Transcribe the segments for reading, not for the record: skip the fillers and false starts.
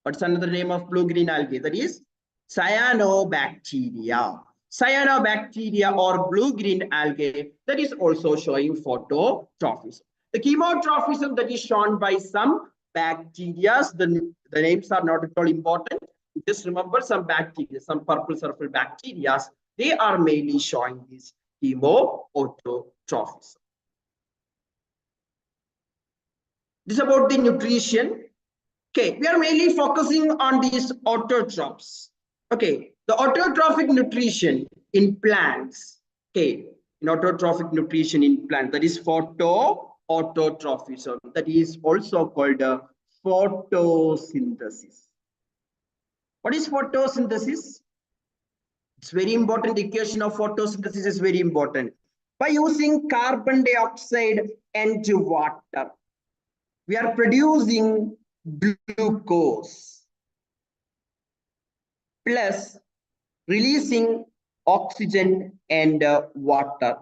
What's another name of blue-green algae? That is cyanobacteria. Cyanobacteria or blue-green algae that is also showing phototrophism. The chemotrophism that is shown by some bacteria, the names are not at all important. Just remember some bacteria, some purple circle bacteria, they are mainly showing this chemoautotrophism. This is about the nutrition. Okay, we are mainly focusing on these autotrophs. Okay, the autotrophic nutrition in plants. Okay, in autotrophic nutrition in plants, that is photoautotrophism. That is also called photosynthesis. What is photosynthesis? It's very important. The equation of photosynthesis is very important. By using carbon dioxide and water, we are producing glucose plus releasing oxygen and water.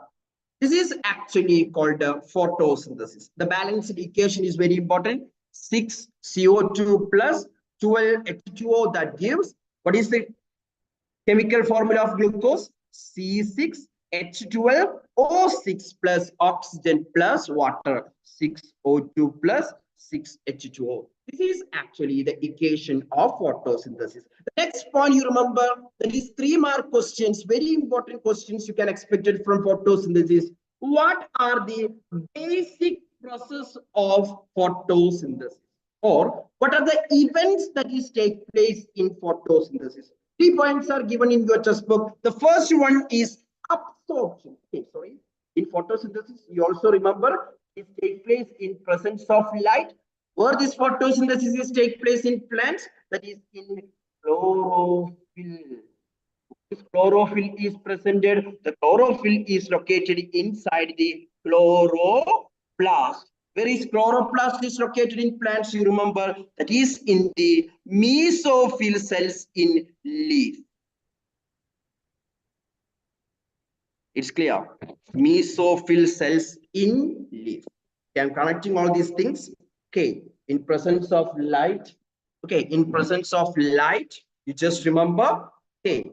This is actually called photosynthesis. The balanced equation is very important. 6 CO2 plus 12 H2O, that gives, what is the chemical formula of glucose? C6H12O6 plus oxygen plus water, 6O2 plus 6H2O. This is actually the equation of photosynthesis. The next point you remember, that is 3-mark questions, very important questions you can expect it from photosynthesis. What are the basic process of photosynthesis? Or what are the events that is take place in photosynthesis? 3 points are given in your textbook. The first one is absorption. Okay, sorry. In photosynthesis, you also remember it takes place in presence of light. Where this photosynthesis is take place in plants, that is in chlorophyll. This chlorophyll is presented. The chlorophyll is located inside the chloroplast. Where is chloroplast is located in plants? You remember that is in the mesophyll cells in leaf. It's clear. Mesophyll cells in leaf. Okay, I'm connecting all these things. Okay, in presence of light. Okay, in presence of light, you just remember. Okay,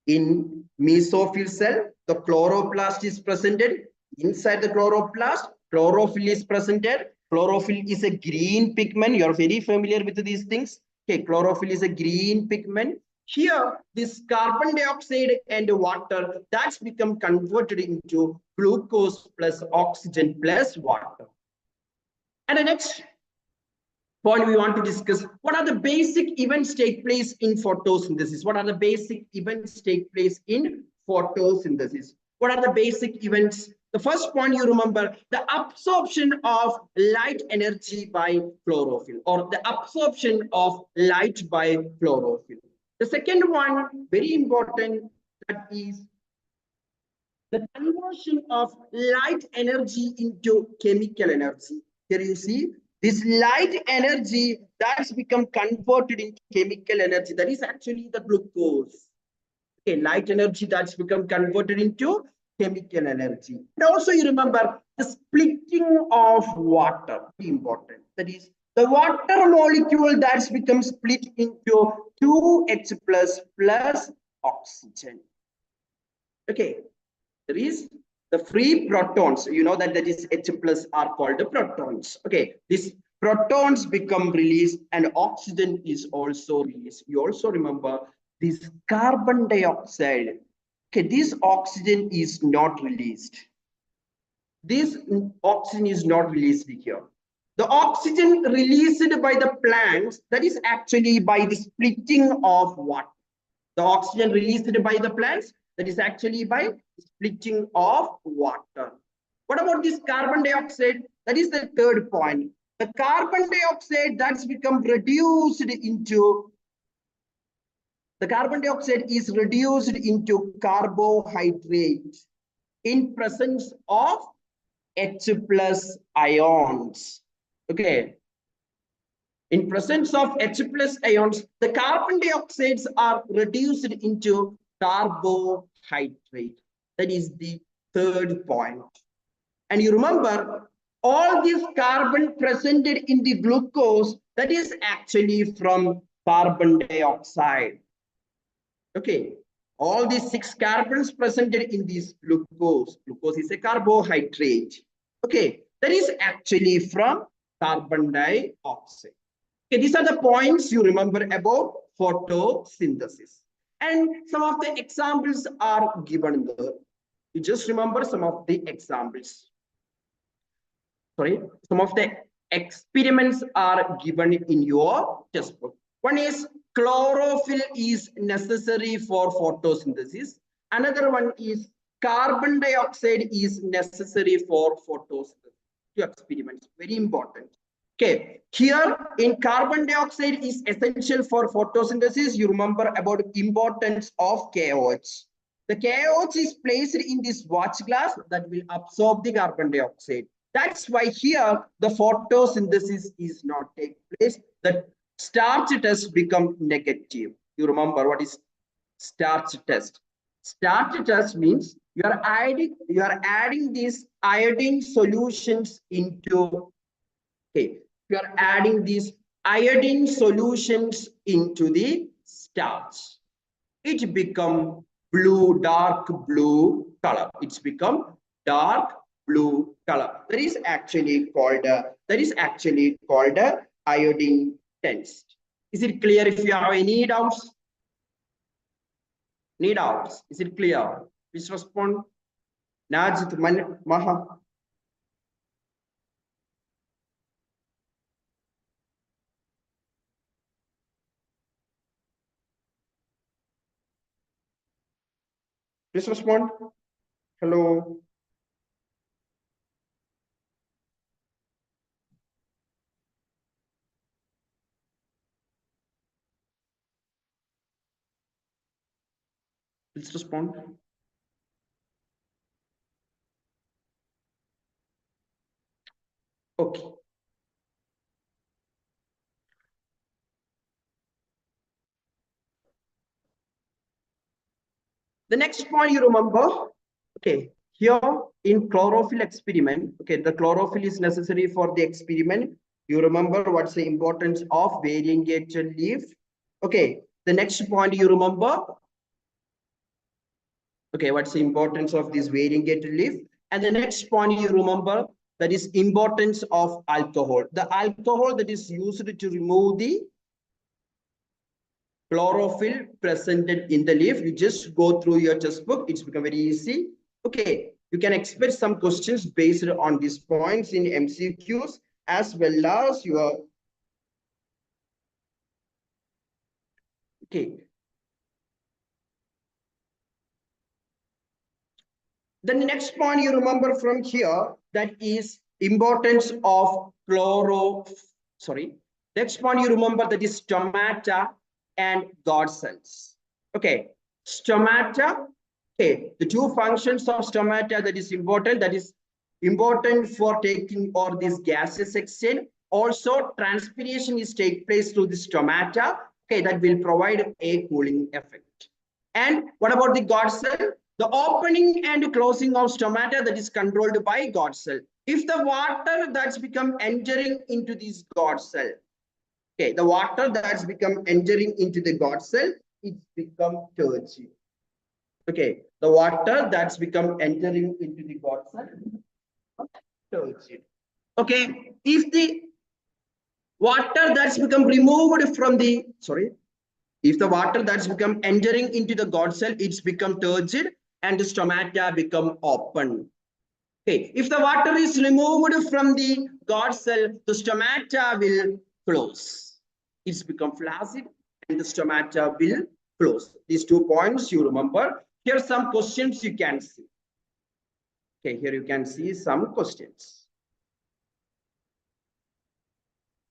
in mesophyll cell, the chloroplast is presented. Inside the chloroplast, chlorophyll is presented. Chlorophyll is a green pigment. You're very familiar with these things. Okay, chlorophyll is a green pigment. Here, this carbon dioxide and water, that's become converted into glucose plus oxygen plus water. And the next point we want to discuss, what are the basic events take place in photosynthesis? What are the basic events take place in photosynthesis? What are the basic events? The first point you remember, the absorption of light energy by chlorophyll, or the absorption of light by chlorophyll. The second one, very important, that is the conversion of light energy into chemical energy. Here you see this light energy that's become converted into chemical energy. That is actually the glucose. Okay, light energy that's become converted into chemical energy. And also you remember the splitting of water, very important. That is the water molecule that's become split into 2H plus oxygen. Okay, there is the free protons. You know that is H plus are called the protons. Okay, these protons become released and oxygen is also released. You also remember this carbon dioxide. Okay, this oxygen is not released. This oxygen is not released here. The oxygen released by the plants, that is actually by the splitting of water. The oxygen released by the plants, that is actually by splitting of water. What about this carbon dioxide? That is the third point. The carbon dioxide that's become reduced into, the carbon dioxide is reduced into carbohydrate in presence of H plus ions. Okay. In presence of H plus ions, the carbon dioxides are reduced into carbohydrate. That is the third point. And you remember, all this carbon presented in the glucose, that is actually from carbon dioxide. Okay, all these 6 carbons presented in this glucose. Glucose is a carbohydrate. Okay, that is actually from carbon dioxide. Okay, these are the points you remember about photosynthesis. And some of the examples are given there. You just remember some of the examples. Sorry, some of the experiments are given in your textbook. One is chlorophyll is necessary for photosynthesis. Another one is carbon dioxide is necessary for photosynthesis. Two experiments, very important. Okay, here in carbon dioxide is essential for photosynthesis. You remember about importance of KOH. The KOH is placed in this watch glass that will absorb the carbon dioxide. That's why here the photosynthesis is not take place. The starch test become negative. You remember what is starch test? Starch test means you are adding these iodine solutions into, okay, you are adding these iodine solutions into the starch. It become blue, dark blue color. It's become dark blue color. That is actually called a iodine test. Is it clear? If you have any doubts? Any doubts? Is it clear? Please respond. Najit, Maha. Please respond. Hello. Please respond. Okay. The next point you remember, okay, here in chlorophyll experiment, okay, the chlorophyll is necessary for the experiment. You remember what's the importance of variegated leaf. Okay, the next point you remember, okay, what's the importance of this variegated leaf. And the next point you remember, that is importance of alcohol. The alcohol that is used to remove the chlorophyll presented in the leaf. You just go through your textbook. It's become very easy. Okay, you can expect some questions based on these points in MCQs as well as your, okay. Then the next point you remember from here, that is importance of next point you remember, that is stomata and guard cells. Okay, stomata, okay, the two functions of stomata that is important for taking all these gases exchange. Also, transpiration is take place through the stomata, okay, that will provide a cooling effect. And what about the guard cell? The opening and closing of stomata that is controlled by guard cell. If the water that's become entering into this guard cell, okay, the water that's become entering into the guard cell, it's become turgid. Okay, the water that's become entering into the guard cell, turgid. Okay, if the water that's become removed from the, if the water that's become entering into the guard cell, it's become turgid and the stomata become open. Okay, if the water is removed from the guard cell, the stomata will close. It's become flaccid and the stomata will close. These 2 points you remember. Here are some questions you can see. Okay, here you can see some questions.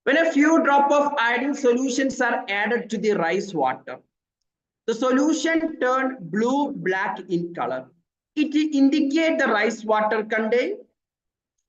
When a few drops of iodine solutions are added to the rice water, the solution turned blue-black in color. It indicates the rice water contain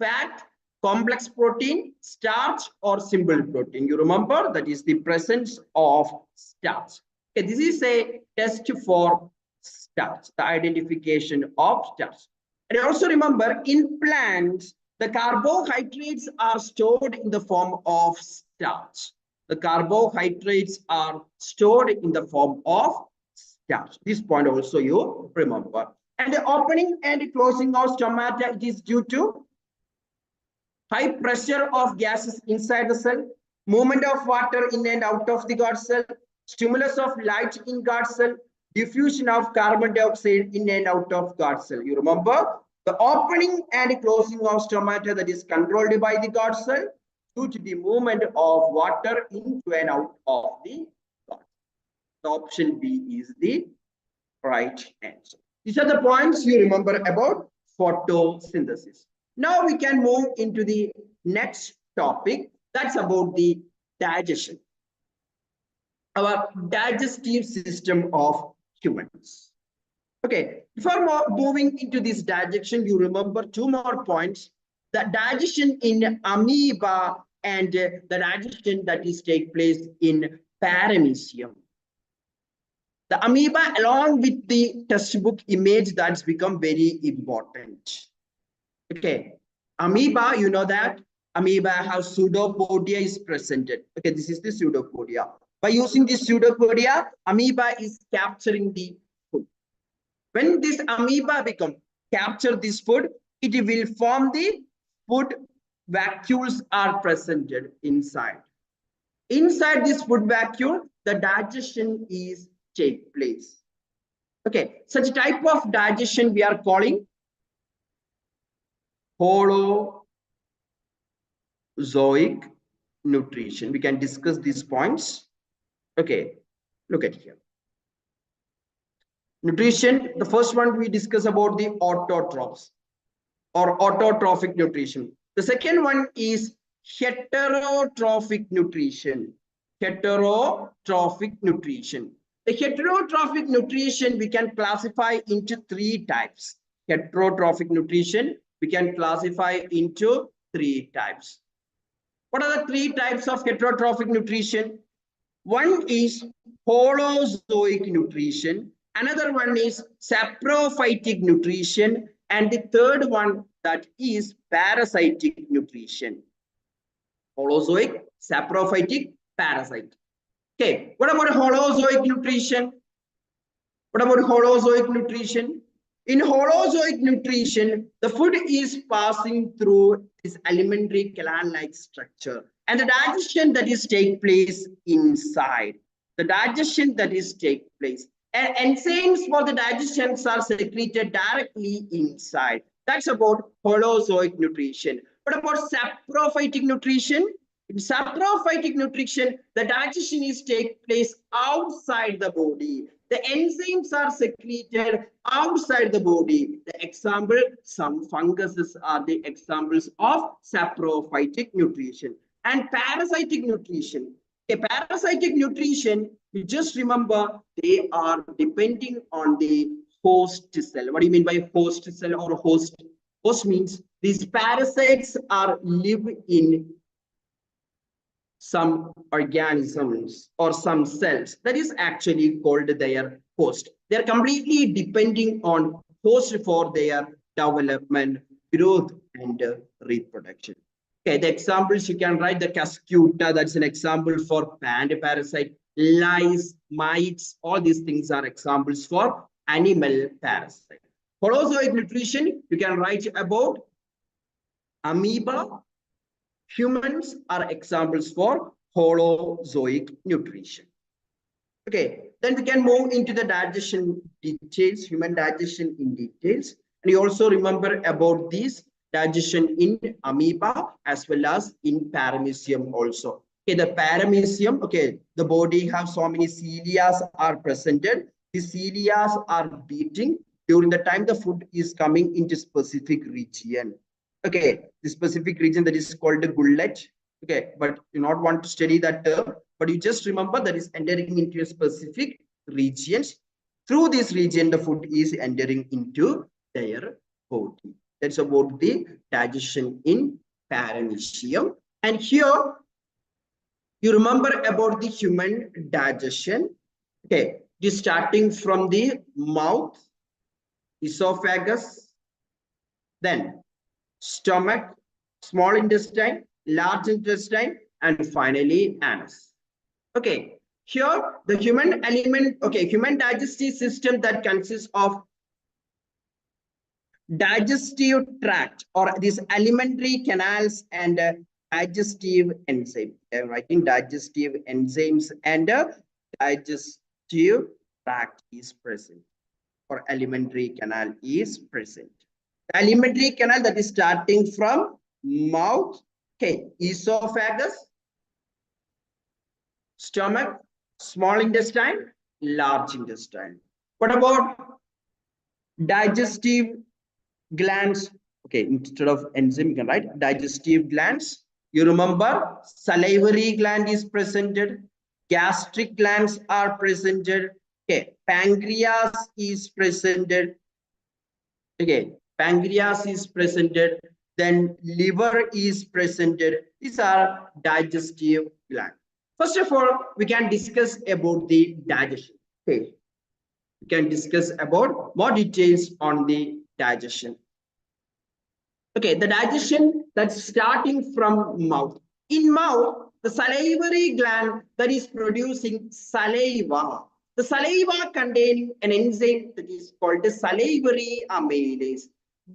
fat, complex protein, starch, or simple protein. You remember that is the presence of starch. Okay, this is a test for starch, the identification of starch. And also remember, in plants, the carbohydrates are stored in the form of starch. The carbohydrates are stored in the form of starch. This point also you remember. And the opening and closing of stomata, it is due to high pressure of gases inside the cell, movement of water in and out of the guard cell, stimulus of light in guard cell, diffusion of carbon dioxide in and out of guard cell. You remember the opening and closing of stomata that is controlled by the guard cell due to the movement of water into and out of the guard. The option B is the right answer. These are the points you remember about photosynthesis. Now we can move into the next topic. That's about the digestion. Our digestive system of humans. Okay, before moving into this digestion, you remember two more points. The digestion in amoeba and the digestion that is take place in paramecium. The amoeba, along with the textbook image, that's become very important. Okay, amoeba, you know that amoeba has pseudopodia is presented. Okay, this is the pseudopodia. By using this pseudopodia, amoeba is capturing the food. When this amoeba capture this food, it will form the food vacuoles are presented inside. Inside this food vacuole, the digestion is take place. Okay, such type of digestion we are calling holozoic nutrition. We can discuss these points. Okay, look at here. Nutrition, the first one we discuss about the autotrophs or autotrophic nutrition. The second one is heterotrophic nutrition. Heterotrophic nutrition. The heterotrophic nutrition we can classify into three types. Heterotrophic nutrition we can classify into three types. What are the three types of heterotrophic nutrition? One is holozoic nutrition, another one is saprophytic nutrition, and the third one that is parasitic nutrition. Holozoic, saprophytic, parasite. Okay, what about holozoic nutrition? What about holozoic nutrition? In holozoic nutrition, the food is passing through this alimentary canal-like structure, and the digestion that is take place inside. The digestion that is take place. And enzymes for the digestions are secreted directly inside. That's about holozoic nutrition. What about saprophytic nutrition? In saprophytic nutrition, the digestion is take place outside the body. The enzymes are secreted outside the body. The example, some funguses are the examples of saprophytic nutrition. And parasitic nutrition. A parasitic nutrition, you just remember, they are depending on the host cell. What do you mean by host cell or host? Host means these parasites are live in some organisms or some cells. That is actually called their host. They are completely depending on host for their development, growth, and reproduction. Okay, the examples you can write the cascuta, that's an example for plant parasite, lice, mites, all these things are examples for animal parasite. Holozoic nutrition, you can write about amoeba. Humans are examples for holozoic nutrition. Okay, then we can move into the digestion details, human digestion in details. And you also remember about this digestion in amoeba as well as in paramecium also. Okay, the paramecium, okay, the body have so many cilia are presented. The cilia are beating during the time the food is coming into specific region. Okay, the specific region that is called the gullet. Okay, but you not want to study that term, but you just remember that is entering into a specific regions. Through this region, the food is entering into their body. That's about the digestion in paramecium. And here, you remember about the human digestion. Okay, it is starting from the mouth, esophagus, then stomach, small intestine, large intestine, and finally anus. Okay, here the human element, okay, human digestive system that consists of digestive tract or these alimentary canals and digestive enzyme. I'm writing digestive enzymes and digestive tract is present or alimentary canal is present. The alimentary canal that is starting from mouth, okay, esophagus, stomach, small intestine, large intestine. What about digestive glands? Okay, instead of enzyme, you can write digestive glands. You remember salivary gland is presented, gastric glands are presented, okay, pancreas is presented, okay, pancreas is presented, then liver is presented. These are digestive glands. First of all, we can discuss about the digestion. Okay, we can discuss about more details on the digestion. Okay, the digestion that's starting from mouth. In mouth, the salivary gland that is producing saliva. The saliva containing an enzyme that is called the salivary amylase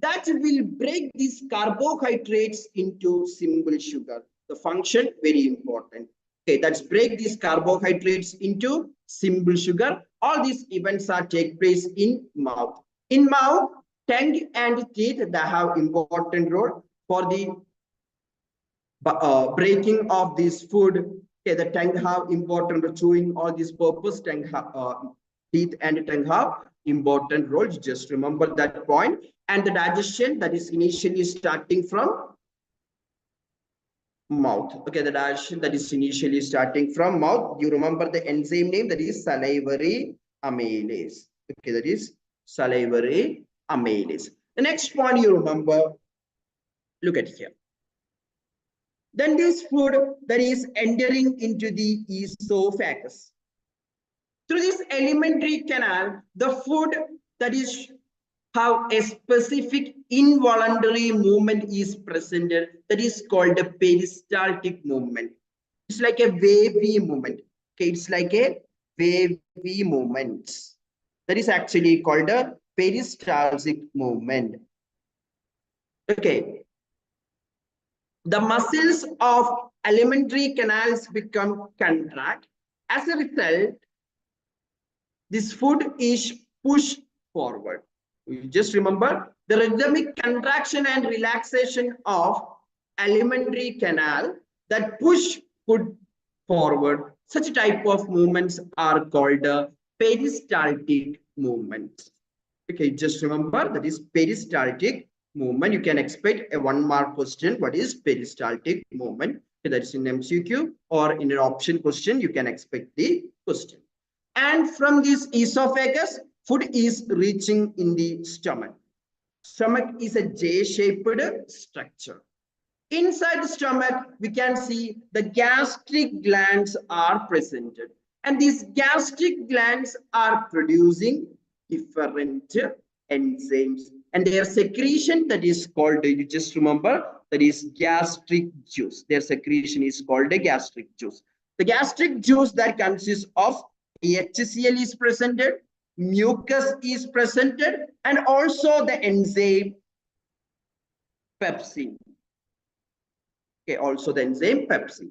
that will break these carbohydrates into simple sugar. The function very important. Okay, that's break these carbohydrates into simple sugar. All these events are take place in mouth. In mouth, tongue and teeth, they have important role for the breaking of this food. Okay, the tongue have important chewing all this purpose. Tongue have, teeth and tongue have important roles. Just remember that point. And the digestion that is initially starting from mouth. Okay, the digestion that is initially starting from mouth. You remember the enzyme name that is salivary amylase. Okay, that is salivary amylase. The next point you remember, look at here. Then this food that is entering into the esophagus. Through this alimentary canal, the food that is have a specific involuntary movement is presented that is called a peristaltic movement. It's like a wavy movement. Okay, it's like a wavy movement. That is actually called a peristaltic movement. Okay, the muscles of alimentary canals become contract. As a result, this food is pushed forward. You just remember the rhythmic contraction and relaxation of alimentary canal that push food forward. Such type of movements are called peristaltic movements. Okay, just remember that is peristaltic movement. You can expect a 1 mark question. What is peristaltic movement? Okay, that is in MCQ or in an option question. You can expect the question. And from this esophagus, food is reaching in the stomach. Stomach is a J-shaped structure. Inside the stomach, we can see the gastric glands are presented. And these gastric glands are producing different enzymes. And their secretion that is called, you just remember, that is gastric juice. Their secretion is called a gastric juice. The gastric juice that consists of HCl is presented, mucus is presented, and also the enzyme pepsin. Okay, also the enzyme pepsin.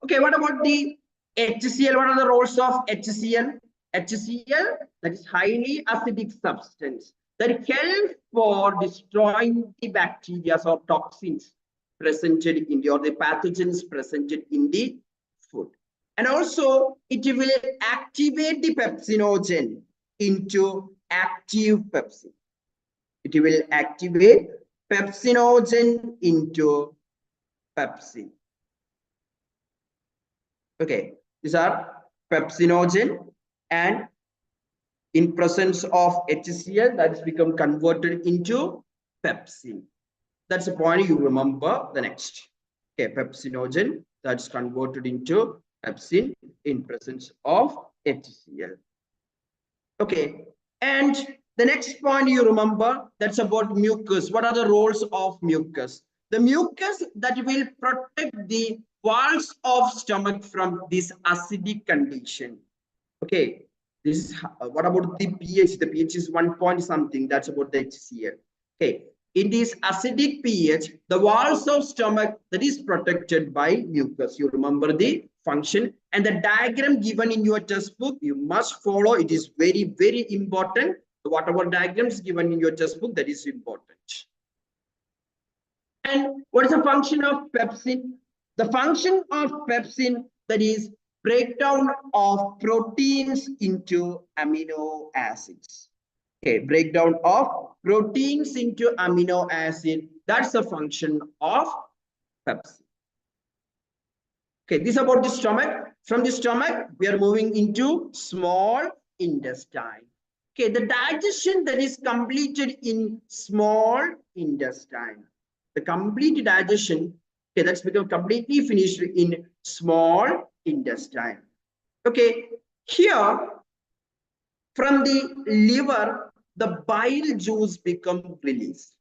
Okay, what about the HCl? What are the roles of HCl? HCl, that is highly acidic substance that helps for destroying the bacteria or toxins presented in the, or the pathogens presented in the food. And also it will activate the pepsinogen into active pepsin. It will activate pepsinogen into pepsin. Okay, these are pepsinogen, and in presence of HCl that has become converted into pepsin. That's the point you remember. The next, okay, pepsinogen that's converted into pepsin in presence of HCl. Okay, and the next point you remember, that's about mucus. What are the roles of mucus? The mucus that will protect the walls of stomach from this acidic condition. Okay, this is what about the pH? The pH is 1 point something. That's about the HCl. Okay, in this acidic pH, the walls of stomach that is protected by mucus. You remember the function and the diagram given in your textbook. You must follow. It is very, very important. Whatever diagrams given in your textbook, that is important. And what is the function of pepsin? The function of pepsin, that is breakdown of proteins into amino acids. Okay, breakdown of proteins into amino acid. That's the function of pepsin. Okay, this is about the stomach. From the stomach, we are moving into small intestine. Okay, the digestion that is completed in small intestine. The complete digestion, okay, that's become completely finished in small intestine. Okay, here from the liver, the bile juice become released.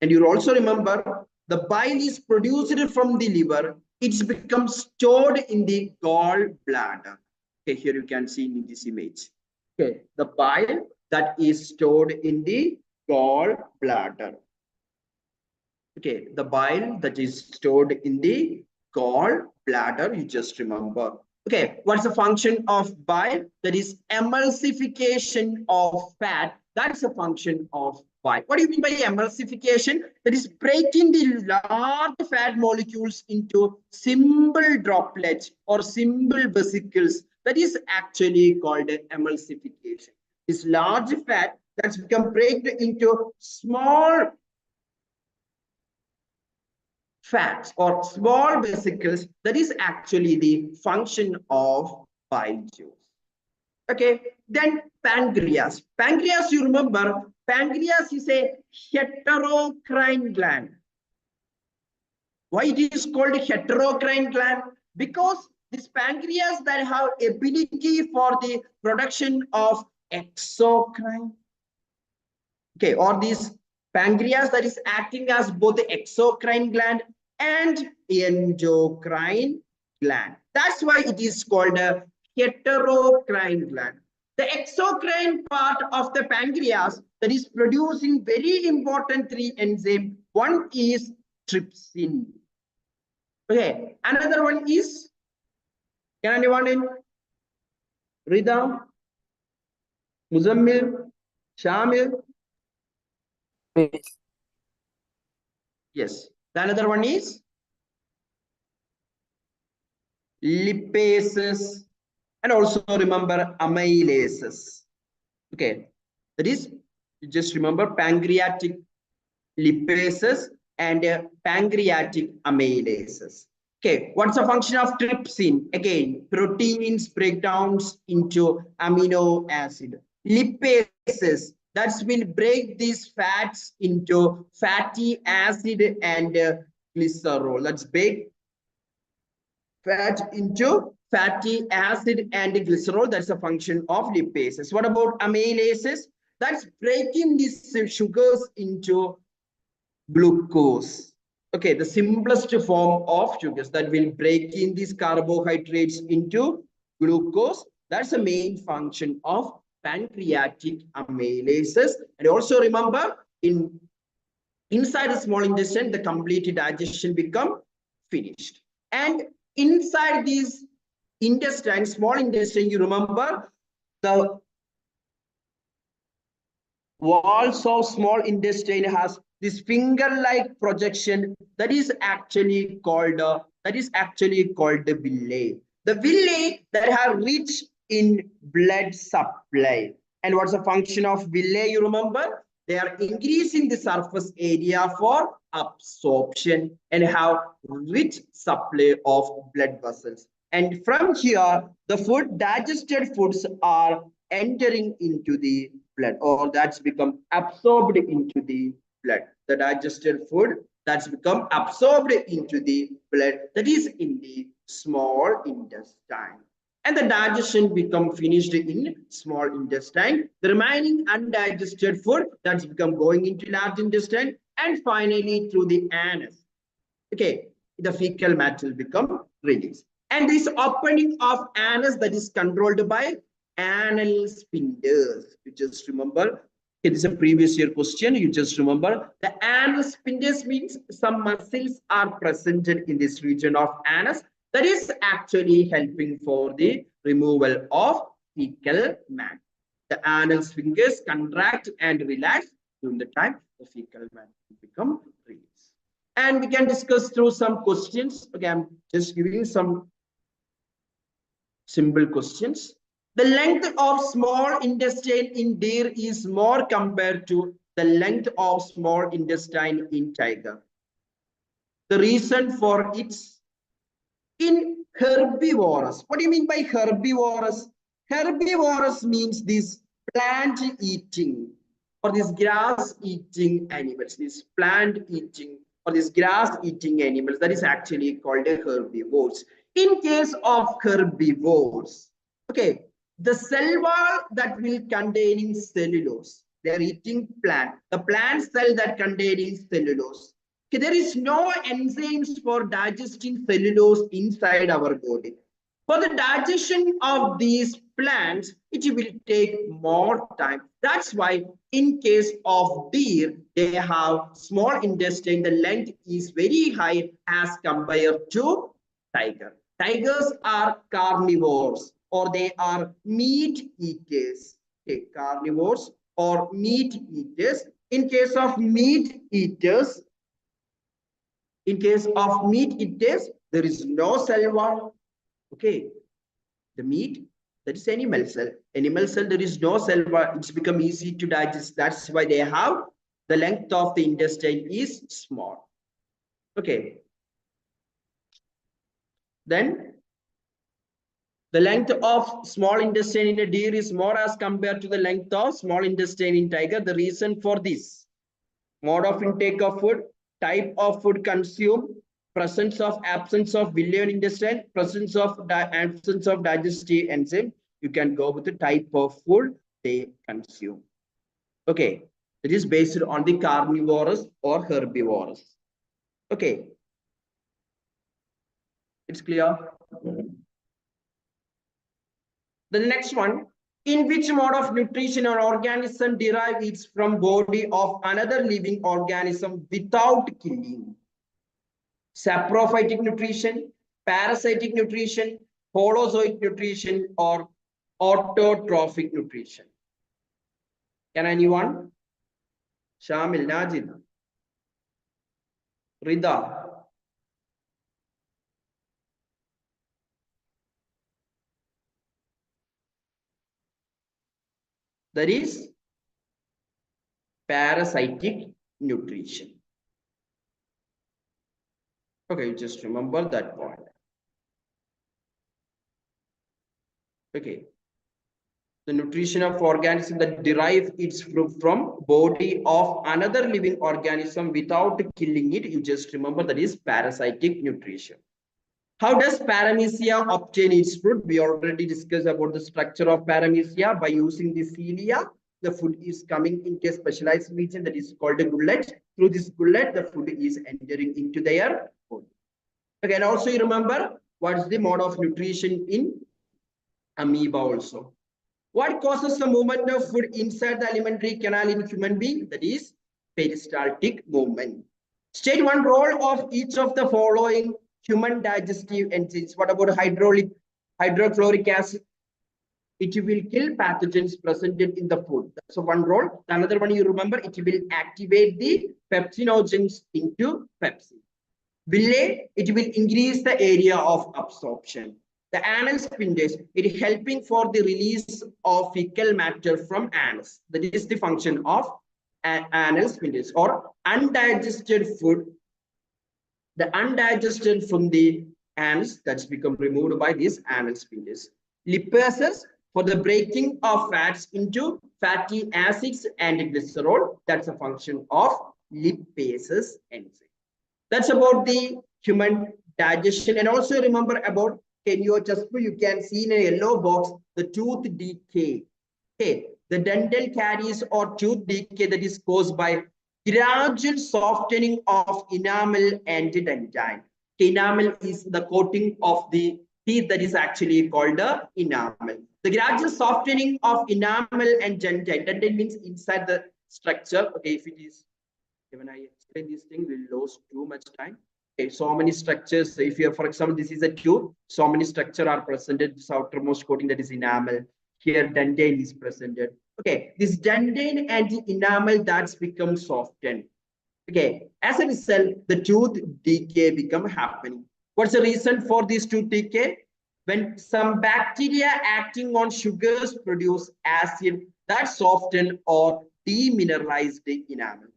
And you also remember the bile is produced from the liver. It's become stored in the gallbladder. Okay, here you can see in this image. Okay, the bile that is stored in the gallbladder. Okay, the bile that is stored in the gallbladder, you just remember. Okay, what's the function of bile? That is emulsification of fat. That's a function of bile. What do you mean by emulsification? That is breaking the large fat molecules into simple droplets or simple vesicles. That is actually called emulsification. This large fat that's become breaked into small fats or small vesicles, that is actually the function of bile juice. Okay, then pancreas. Pancreas, you remember, pancreas is a heterocrine gland. Why it is called heterocrine gland? Because this pancreas that have ability for the production of exocrine. Okay, or this pancreas that is acting as both the exocrine gland and endocrine gland. That's why it is called a heterocrine gland. The exocrine part of the pancreas that is producing very important 3 enzymes. One is trypsin. Okay, another one is, can anyone in? Rida, Muzammil, Shamil? Yes. The another one is lipases, and also remember amylases. Okay, that is, you just remember pancreatic lipases and pancreatic amylases. Okay, what's the function of trypsin? Again, proteins breakdowns into amino acid. Lipases, that will break these fats into fatty acid and glycerol. Let's break fat into fatty acid and glycerol. That's a function of lipases. What about amylases? That's breaking these sugars into glucose. Okay, the simplest form of sugars that will break in these carbohydrates into glucose. That's the main function of pancreatic amylases. And also remember, inside the small intestine, the complete digestion become finished. And inside these intestine, small intestine, you remember the walls of small intestine has this finger-like projection that is actually called the villi. The villi that have rich in blood supply. And what's the function of villi? You remember, they are increasing the surface area for absorption and have rich supply of blood vessels. And from here, the food, digested foods are entering into the blood, or that's become absorbed into the blood. The digested food that's become absorbed into the blood, that is in the small intestine. And the digestion become finished in small intestine. The remaining undigested food that's become going into large intestine, and finally through the anus. Okay, the fecal matter will become release. And this opening of anus that is controlled by anal sphincters. You just remember, it is a previous year question. You just remember the anal sphincters means some muscles are presented in this region of anus that is actually helping for the removal of fecal matter. The anal sphincters contract and relax during the time the fecal matter become released. And we can discuss through some questions. Okay, I'm just giving some simple questions. The length of small intestine in deer is more compared to the length of small intestine in tiger. The reason for its in herbivorous. What do you mean by herbivorous? Herbivorous means this plant eating or this grass eating animals, this plant eating or this grass eating animals, that is actually called a herbivores. In case of herbivores, okay, the cell wall that will containing cellulose, they are eating plant, the plant cell that containing cellulose. Okay, there is no enzymes for digesting cellulose inside our body. For the digestion of these plants, it will take more time. That's why in case of deer, they have small intestine, the length is very high as compared to tiger. Tigers are carnivores or they are meat eaters. Okay, carnivores or meat eaters. In case of meat eaters, there is no cell wall. Okay, the meat, that is animal cell. Animal cell, there is no cell wall. It's become easy to digest. That's why they have the length of the intestine is small. Okay. Then the length of small intestine in a deer is more as compared to the length of small intestine in tiger. The reason for this: mode of intake of food, type of food consumed, presence of absence of biliary intestine, presence of absence of digestive enzyme. You can go with the type of food they consume. Okay, it is based on the carnivorous or herbivorous. Okay, it's clear. The next one, in which mode of nutrition an organism derives its from body of another living organism without killing? Saprophytic nutrition, parasitic nutrition, holozoic nutrition, or autotrophic nutrition? Can anyone? Shamil, Najid, Rida. That is parasitic nutrition. Okay, just remember that point. Okay. The nutrition of organism that derive its from body of another living organism without killing it, you just remember that is parasitic nutrition. How does paramecia obtain its food? We already discussed about the structure of paramecia by using the cilia. The food is coming into a specialized region that is called a gullet. Through this gullet, the food is entering into their food. Again, also you remember what is the mode of nutrition in amoeba also. What causes the movement of food inside the alimentary canal in human being? That is peristaltic movement. State one role of each of the following human digestive enzymes. What about hydrochloric acid? It will kill pathogens presented in the food. That's one role. Another one you remember, it will activate the pepsinogens into pepsin. Villi, it will increase the area of absorption. The anal sphincters, it is helping for the release of fecal matter from anus. That is the function of anal sphincters or undigested food. The undigested from the anus that's become removed by these anal sphincters. Lipases for the breaking of fats into fatty acids and glycerol. That's a function of lipases enzyme. That's about the human digestion. And also remember about in your textbook, you can see in a yellow box the tooth decay. Okay, the dental caries or tooth decay that is caused by gradual softening of enamel and dentine. Enamel is the coating of the teeth that is actually called the enamel. The gradual softening of enamel and dentin. Dentin means inside the structure. Okay, if it is, when I explain this thing, we'll lose too much time. Okay, so many structures. If you, for example, this is a tooth, so many structures are presented. This outermost coating that is enamel. Here, dentin is presented. Okay, this dentin and the enamel that's become softened. Okay, as a result, the tooth decay become happening. What's the reason for this tooth decay? When some bacteria acting on sugars produce acid that soften or demineralize the enamel.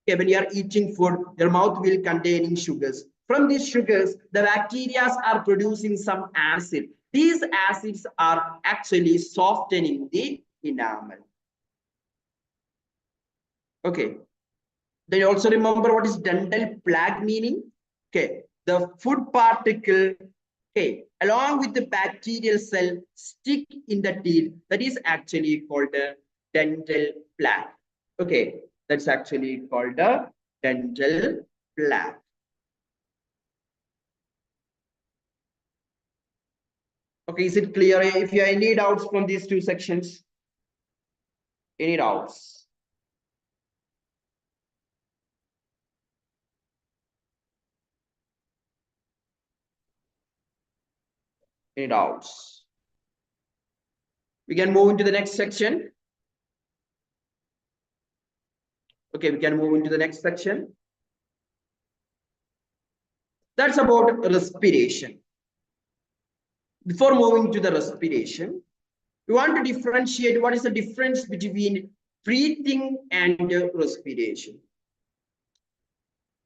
Okay, when you are eating food, your mouth will contain sugars. From these sugars, the bacteria are producing some acid. These acids are actually softening the enamel. Okay. Then you also remember what is dental plaque meaning? Okay, the food particle, okay, along with the bacterial cell stick in the teeth. That is actually called a dental plaque. Okay, that's actually called a dental plaque. Okay, is it clear? If you have any doubts from these two sections, any doubts? Any doubts? We can move into the next section. Okay, we can move into the next section. That's about respiration. Before moving to the respiration, we want to differentiate what is the difference between breathing and respiration.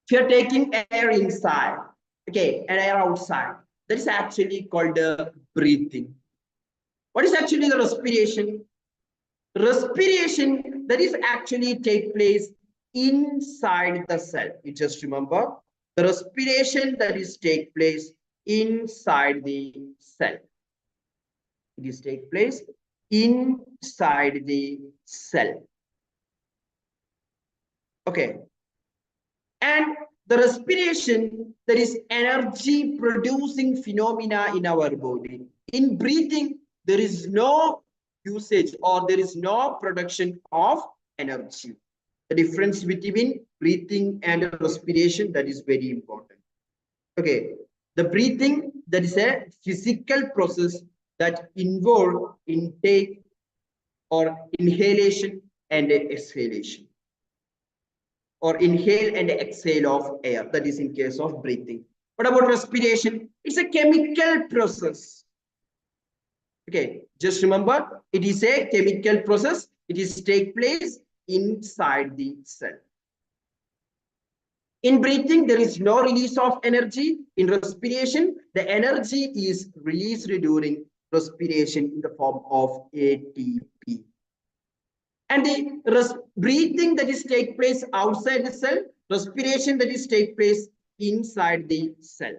If you're taking air inside, okay, and air outside, that is actually called breathing. What is actually the respiration? Respiration that is actually take place inside the cell. You just remember the respiration that is take place inside the cell. It is take place inside the cell. Okay. And the respiration, that is energy producing phenomena in our body. In breathing, there is no usage or there is no production of energy. The difference between breathing and respiration, that is very important. Okay. The breathing, that is a physical process that involve intake or inhalation and exhalation, or inhale and exhale of air. That is in case of breathing. What about respiration? It's a chemical process. Okay, just remember, it is a chemical process. It is take place inside the cell. In breathing, there is no release of energy. In respiration, the energy is released during respiration in the form of ATP. And the breathing that is take place outside the cell, respiration that is take place inside the cell.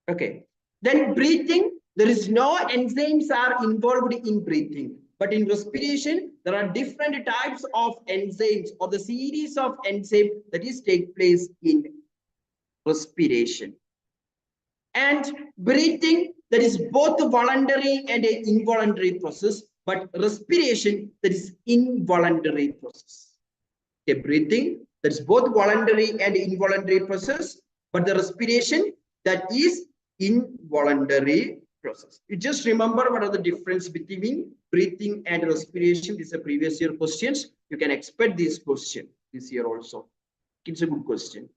Okay. Then breathing, there is no enzymes are involved in breathing. But in respiration, there are different types of enzymes or the series of enzymes that is take place in respiration. And breathing, that is both voluntary and an involuntary process, but respiration, that is involuntary process. Okay, breathing, that is both voluntary and involuntary process, but the respiration, that is involuntary process. You just remember what are the difference between breathing and respiration. These are previous year questions. You can expect this question this year also. It's a good question.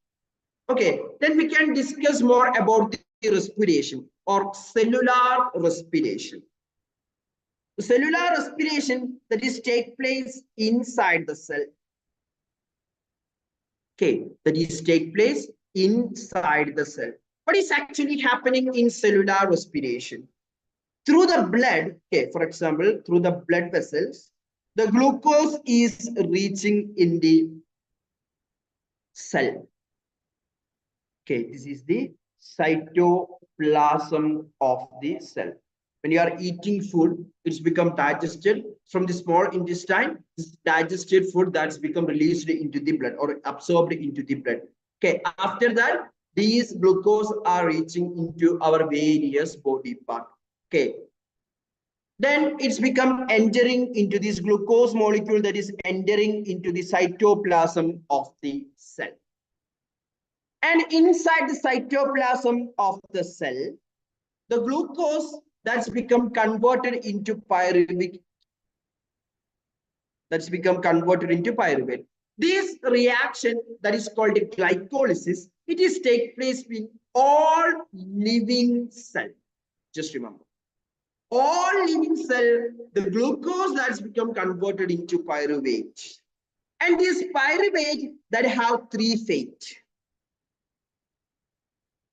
Okay, then we can discuss more about the respiration or cellular respiration. The cellular respiration, that is take place inside the cell. Okay, that is take place inside the cell. What is actually happening in cellular respiration? Through the blood, okay, for example, through the blood vessels, the glucose is reaching in the cell. Okay, this is the cytoplasm of the cell. When you are eating food, it's become digested from the small intestine. This digested food that's become released into the blood or absorbed into the blood. Okay, after that, these glucose are reaching into our various body part. Okay, then it's become entering into this glucose molecule that is entering into the cytoplasm of the cell. And inside the cytoplasm of the cell, the glucose that's become converted into pyruvate. This reaction that is called glycolysis, it is take place in all living cells. Just remember, all living cell, the glucose that's become converted into pyruvate. And this pyruvate that have three fate.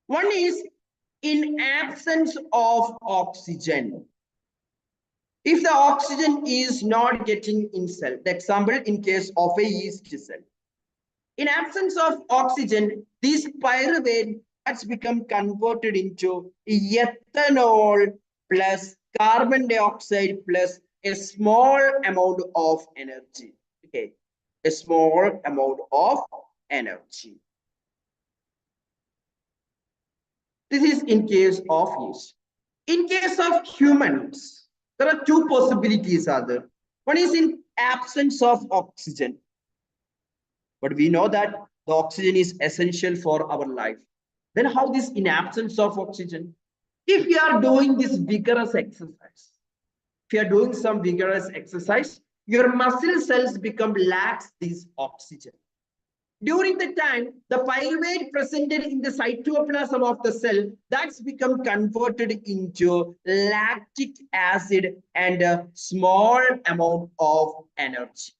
One is in absence of oxygen. If the oxygen is not getting in cell, the example in case of a yeast cell. In absence of oxygen, this pyruvate has become converted into ethanol plus carbon dioxide plus a small amount of energy. Okay, a small amount of energy. This is in case of yeast. In case of humans, there are two possibilities are there. One is in absence of oxygen. But we know that the oxygen is essential for our life. Then how this in absence of oxygen? If you are doing this vigorous exercise, if you are doing some vigorous exercise, your muscle cells become lax this oxygen. During the time, the pyruvate presented in the cytoplasm of the cell, that's become converted into lactic acid and a small amount of energy.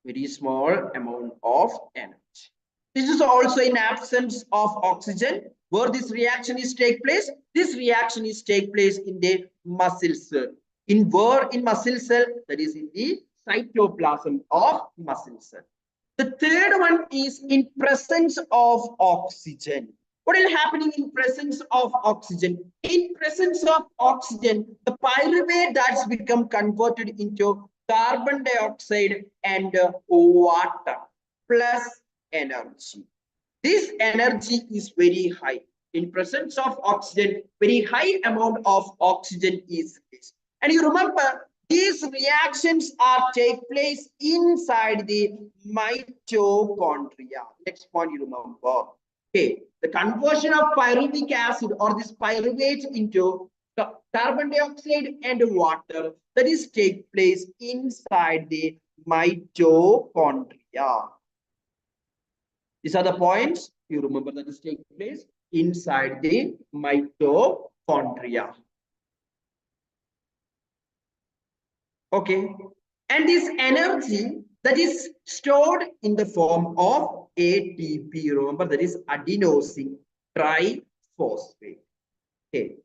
Very small amount of energy. This is also in absence of oxygen. Where this reaction is take place? This reaction is take place in the muscle cell. In where? In muscle cell, that is in the cytoplasm of muscle cell. The third one is in presence of oxygen. What is happening in presence of oxygen? In presence of oxygen, the pyruvate that's become converted into carbon dioxide and water plus energy. This energy is very high. In presence of oxygen, very high amount of oxygen is released. And you remember, these reactions are take place inside the mitochondria. Next point you remember. Okay, the conversion of pyruvic acid or this pyruvate into carbon dioxide and water, that is take place inside the mitochondria. These are the points you remember that is taking place inside the mitochondria. Okay, and this energy that is stored in the form of ATP. Remember, that is adenosine triphosphate. Okay,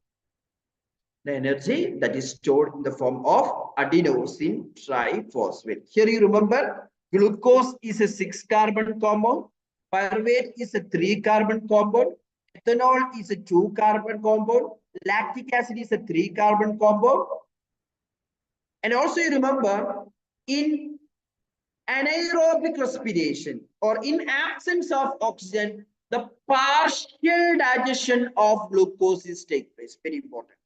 the energy that is stored in the form of adenosine triphosphate. Here you remember, glucose is a 6-carbon compound, pyruvate is a 3-carbon compound, ethanol is a 2-carbon compound, lactic acid is a 3-carbon compound. And also you remember, in anaerobic respiration or in absence of oxygen, the partial digestion of glucose is take place. Very important.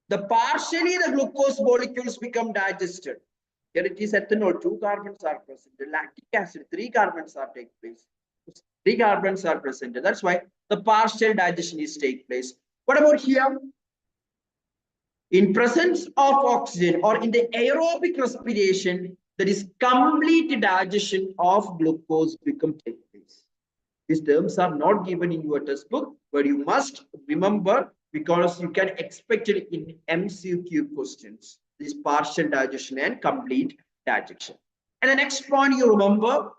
Partially the glucose molecules become digested. Here it is ethanol, 2 carbons are present. The lactic acid, 3 carbons are take place. 3 carbons are present. That's why the partial digestion is take place. What about here? In presence of oxygen or in the aerobic respiration, there is complete digestion of glucose become take place. These terms are not given in your textbook, but you must remember because you can expect it in MCQ questions. This partial digestion and complete digestion. And the next point you remember,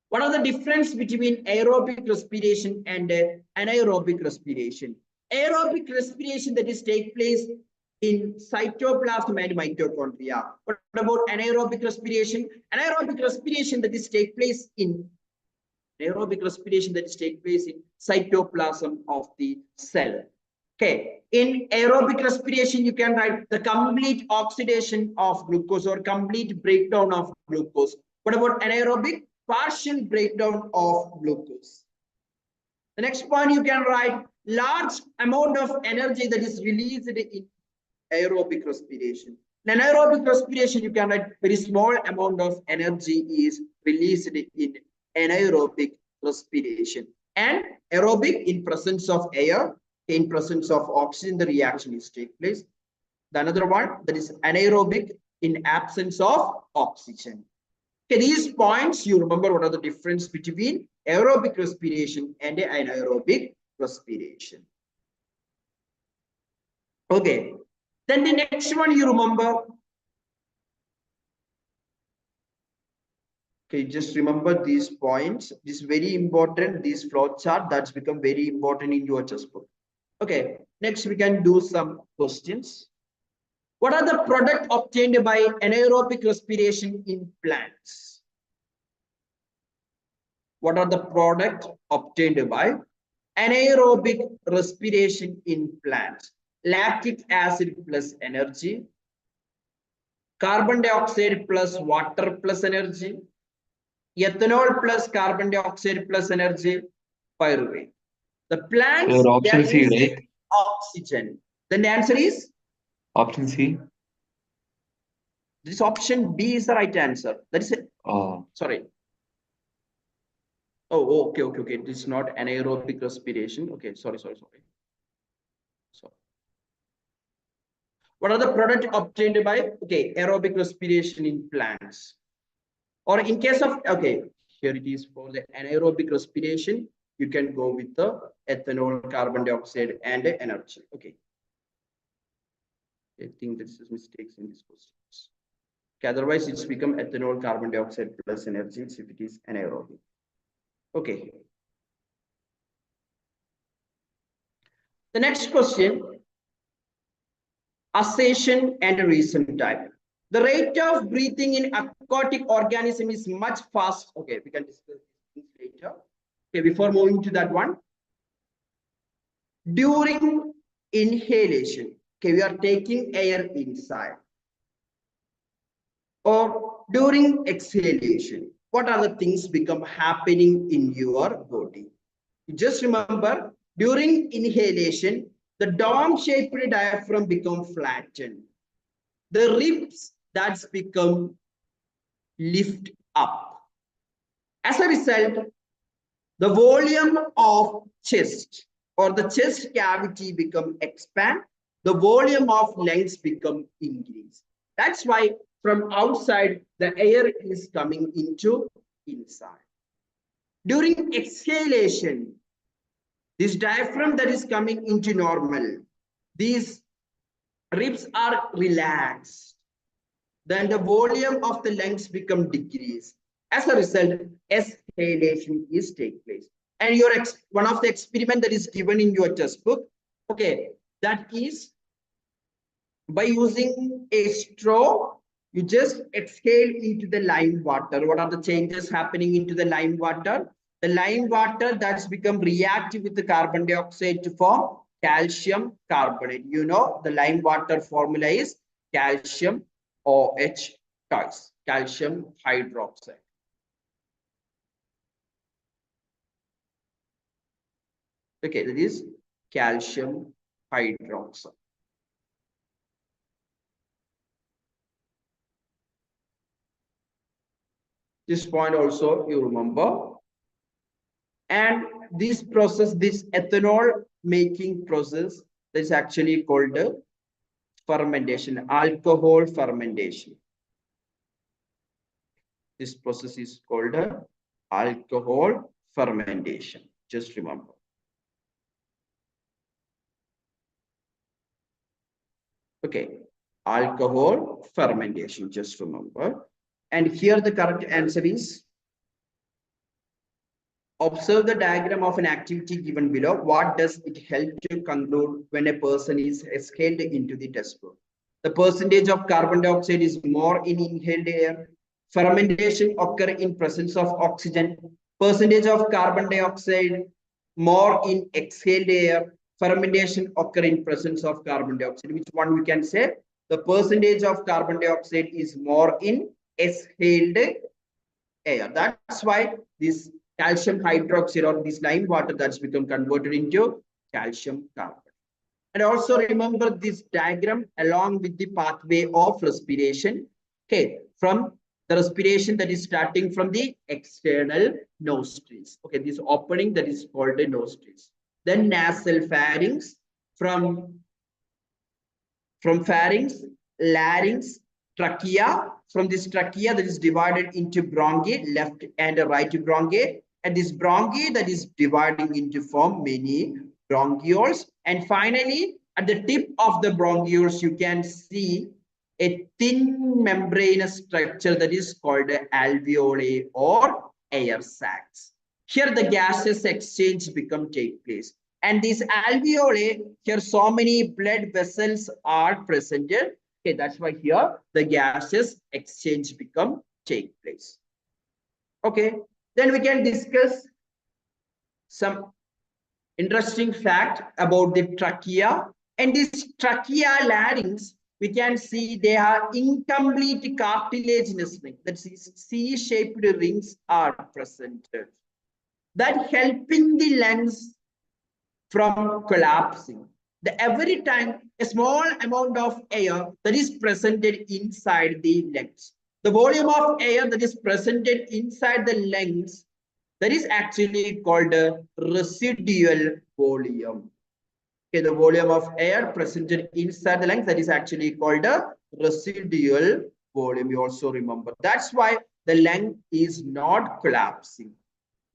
what are the difference between aerobic respiration and anaerobic respiration? Aerobic respiration that is take place in cytoplasm and mitochondria. What about anaerobic respiration? Anaerobic respiration that is take place in cytoplasm of the cell. Okay, in aerobic respiration, you can write the complete oxidation of glucose or complete breakdown of glucose. What about anaerobic? Partial breakdown of glucose. The next point you can write large amount of energy that is released in aerobic respiration. In anaerobic respiration, you can write very small amount of energy is released in anaerobic respiration. And aerobic in presence of air, in presence of oxygen, the reaction is take place. The another one that is anaerobic in absence of oxygen. Okay, these points you remember what are the difference between aerobic respiration and anaerobic respiration. Okay, then the next one you remember. Okay, just remember these points. This is very important. This flow chart that's become very important in your textbook. Okay, next we can do some questions. What are the products obtained by anaerobic respiration in plants? What are the products obtained by anaerobic respiration in plants? Lactic acid plus energy, carbon dioxide plus water plus energy, ethanol plus carbon dioxide plus energy, pyruvate. The plants, Your they are option C, using right? oxygen. Then the answer is? Option C. This option B is the right answer. That is it. Oh. Sorry. Oh, okay. This is not anaerobic respiration. Okay, sorry. So, what are the products obtained by aerobic respiration in plants? Or in case of here it is for the anaerobic respiration, you can go with the ethanol, carbon dioxide, and energy. Okay. I think this is mistakes in these questions. Okay, otherwise it's become ethanol, carbon dioxide plus energy if it is anaerobic. Okay. The next question, assertion and reason type. The rate of breathing in aquatic organism is much fast. Okay, we can discuss this later. Okay, before moving to that one. During inhalation, okay, we are taking air inside. Or during exhalation, what are the things become happening in your body? Just remember, during inhalation, the dome-shaped diaphragm become flattened. The ribs that's become lift up. As a result, the volume of chest or the chest cavity become expand. The volume of lungs become increase. That's why from outside, the air is coming into inside. During exhalation, this diaphragm that is coming into normal, these ribs are relaxed. Then the volume of the lungs become decreased. As a result, exhalation is take place. And your one of the experiment that is given in your textbook, okay, that is by using a straw, you just exhale into the lime water. What are the changes happening into the lime water? The lime water that's become reactive with the carbon dioxide to form calcium carbonate. You know, the lime water formula is calcium OH twice, calcium hydroxide. Okay, that is calcium hydroxide. This point also you remember. And this process, this ethanol making process, is actually called fermentation, alcohol fermentation. This process is called alcohol fermentation. Just remember. Okay, alcohol fermentation, just remember. And here the correct answer is, observe the diagram of an activity given below. What does it help to conclude when a person is exhaled into the textbook? The percentage of carbon dioxide is more in inhaled air. Fermentation occur in presence of oxygen. Percentage of carbon dioxide more in exhaled air. Fermentation occur in presence of carbon dioxide. Which one we can say? The percentage of carbon dioxide is more in exhaled air. That's why this calcium hydroxide or this lime water that's become converted into calcium carbonate. And also remember this diagram along with the pathway of respiration. Okay, from the respiration that is starting from the external nostrils. Okay, this opening that is called the nostrils. Then nasal pharynx, from pharynx, larynx, trachea. From this trachea that is divided into bronchi, left and right bronchi. And this bronchi that is dividing into form many bronchioles. And finally, at the tip of the bronchioles, you can see a thin membranous structure that is called alveoli or air sacs. Here the gaseous exchange take place. And these alveoli, here so many blood vessels are presented. Okay, that's why here the gaseous exchange take place. Okay, then we can discuss some interesting fact about the trachea. And this trachea larynx, we can see they are incomplete cartilaginous ring. That is, C-shaped rings are presented that helping the lungs from collapsing. Every time a small amount of air that is presented inside the lungs, the volume of air that is presented inside the lungs, that is actually called a residual volume. Okay, the volume of air presented inside the lungs, that is actually called a residual volume. You also remember. That's why the lung is not collapsing.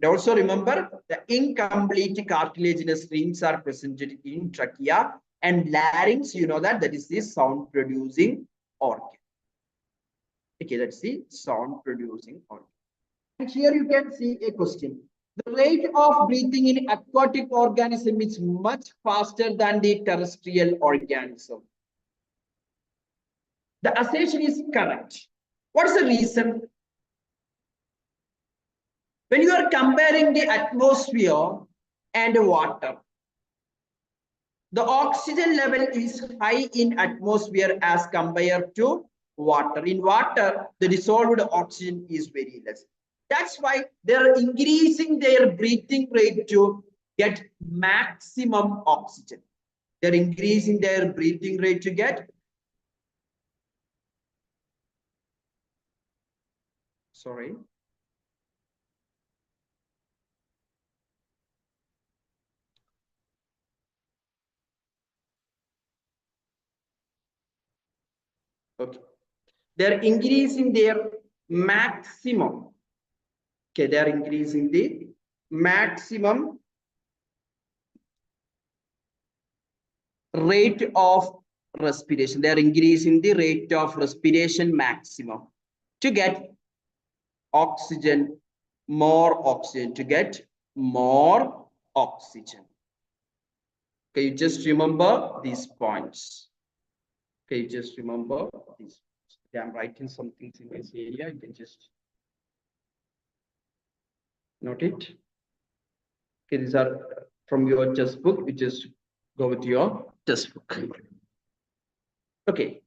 And also remember, the incomplete cartilaginous rings are presented in trachea, and larynx, you know that is the sound producing organ. Okay, that's the sound producing organ. And here you can see a question. The rate of breathing in aquatic organism is much faster than the terrestrial organism. The assertion is correct. What is the reason? When you are comparing the atmosphere and water, the oxygen level is high in atmosphere as compared to water. In water, the dissolved oxygen is very less. That's why they're increasing their breathing rate to get maximum oxygen. They're increasing their breathing rate to get. Sorry. Okay. They're increasing their maximum. Okay, they are increasing the maximum rate of respiration. They are increasing the rate of respiration maximum to get oxygen, more oxygen, to get more oxygen. Okay, you just remember these points. Okay, you just remember these. Okay, I'm writing some things in this area. You can just note it. Okay, these are from your test book. You just go with your test book. Okay.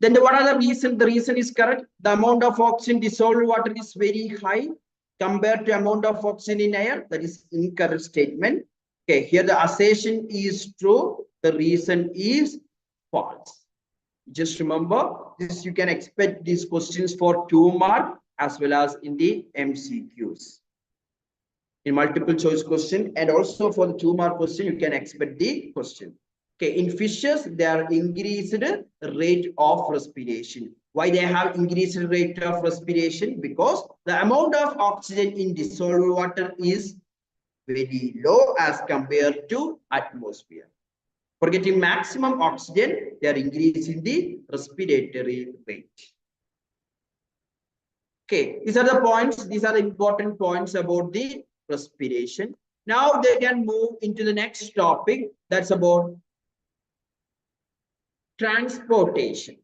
Then what are the reason? The reason is correct. The amount of oxygen dissolved water is very high compared to amount of oxygen in air. That is incorrect statement. Okay, here the assertion is true. The reason is false. Just remember this. You can expect these questions for 2 marks as well as in the MCQs. In multiple choice question, and also for the 2 mark question, you can expect the question. Okay, in fishes, they are increased rate of respiration. Why they have increased rate of respiration? Because the amount of oxygen in dissolved water is very low as compared to atmosphere. For getting maximum oxygen, they are increasing the respiratory rate. Okay, these are the points. These are the important points about the respiration. Now they can move into the next topic. That's about transportation.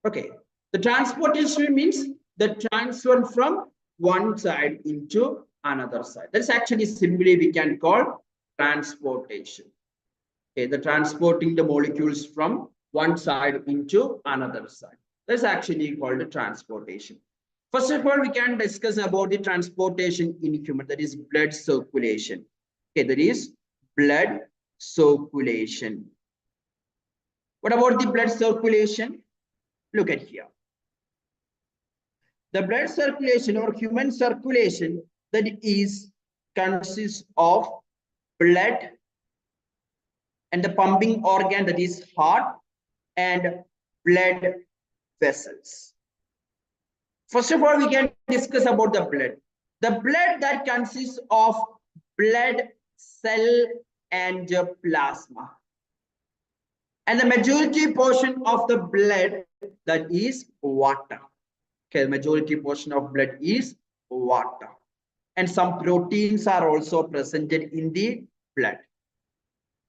Okay, the transportation means the transfer from one side into another side. That's actually simply we can call transportation. Okay, the transporting the molecules from one side into another side. That's actually called the transportation. First of all, we can discuss about the transportation in human, that is blood circulation. Okay, that is blood circulation. What about the blood circulation? Look at here. The blood circulation or human circulation that is consists of blood and the pumping organ, that is heart, and blood vessels. First of all, we can discuss about the blood. The blood that consists of blood cell and plasma. And the majority portion of the blood that is water. Okay, the majority portion of blood is water. And some proteins are also presented in the blood.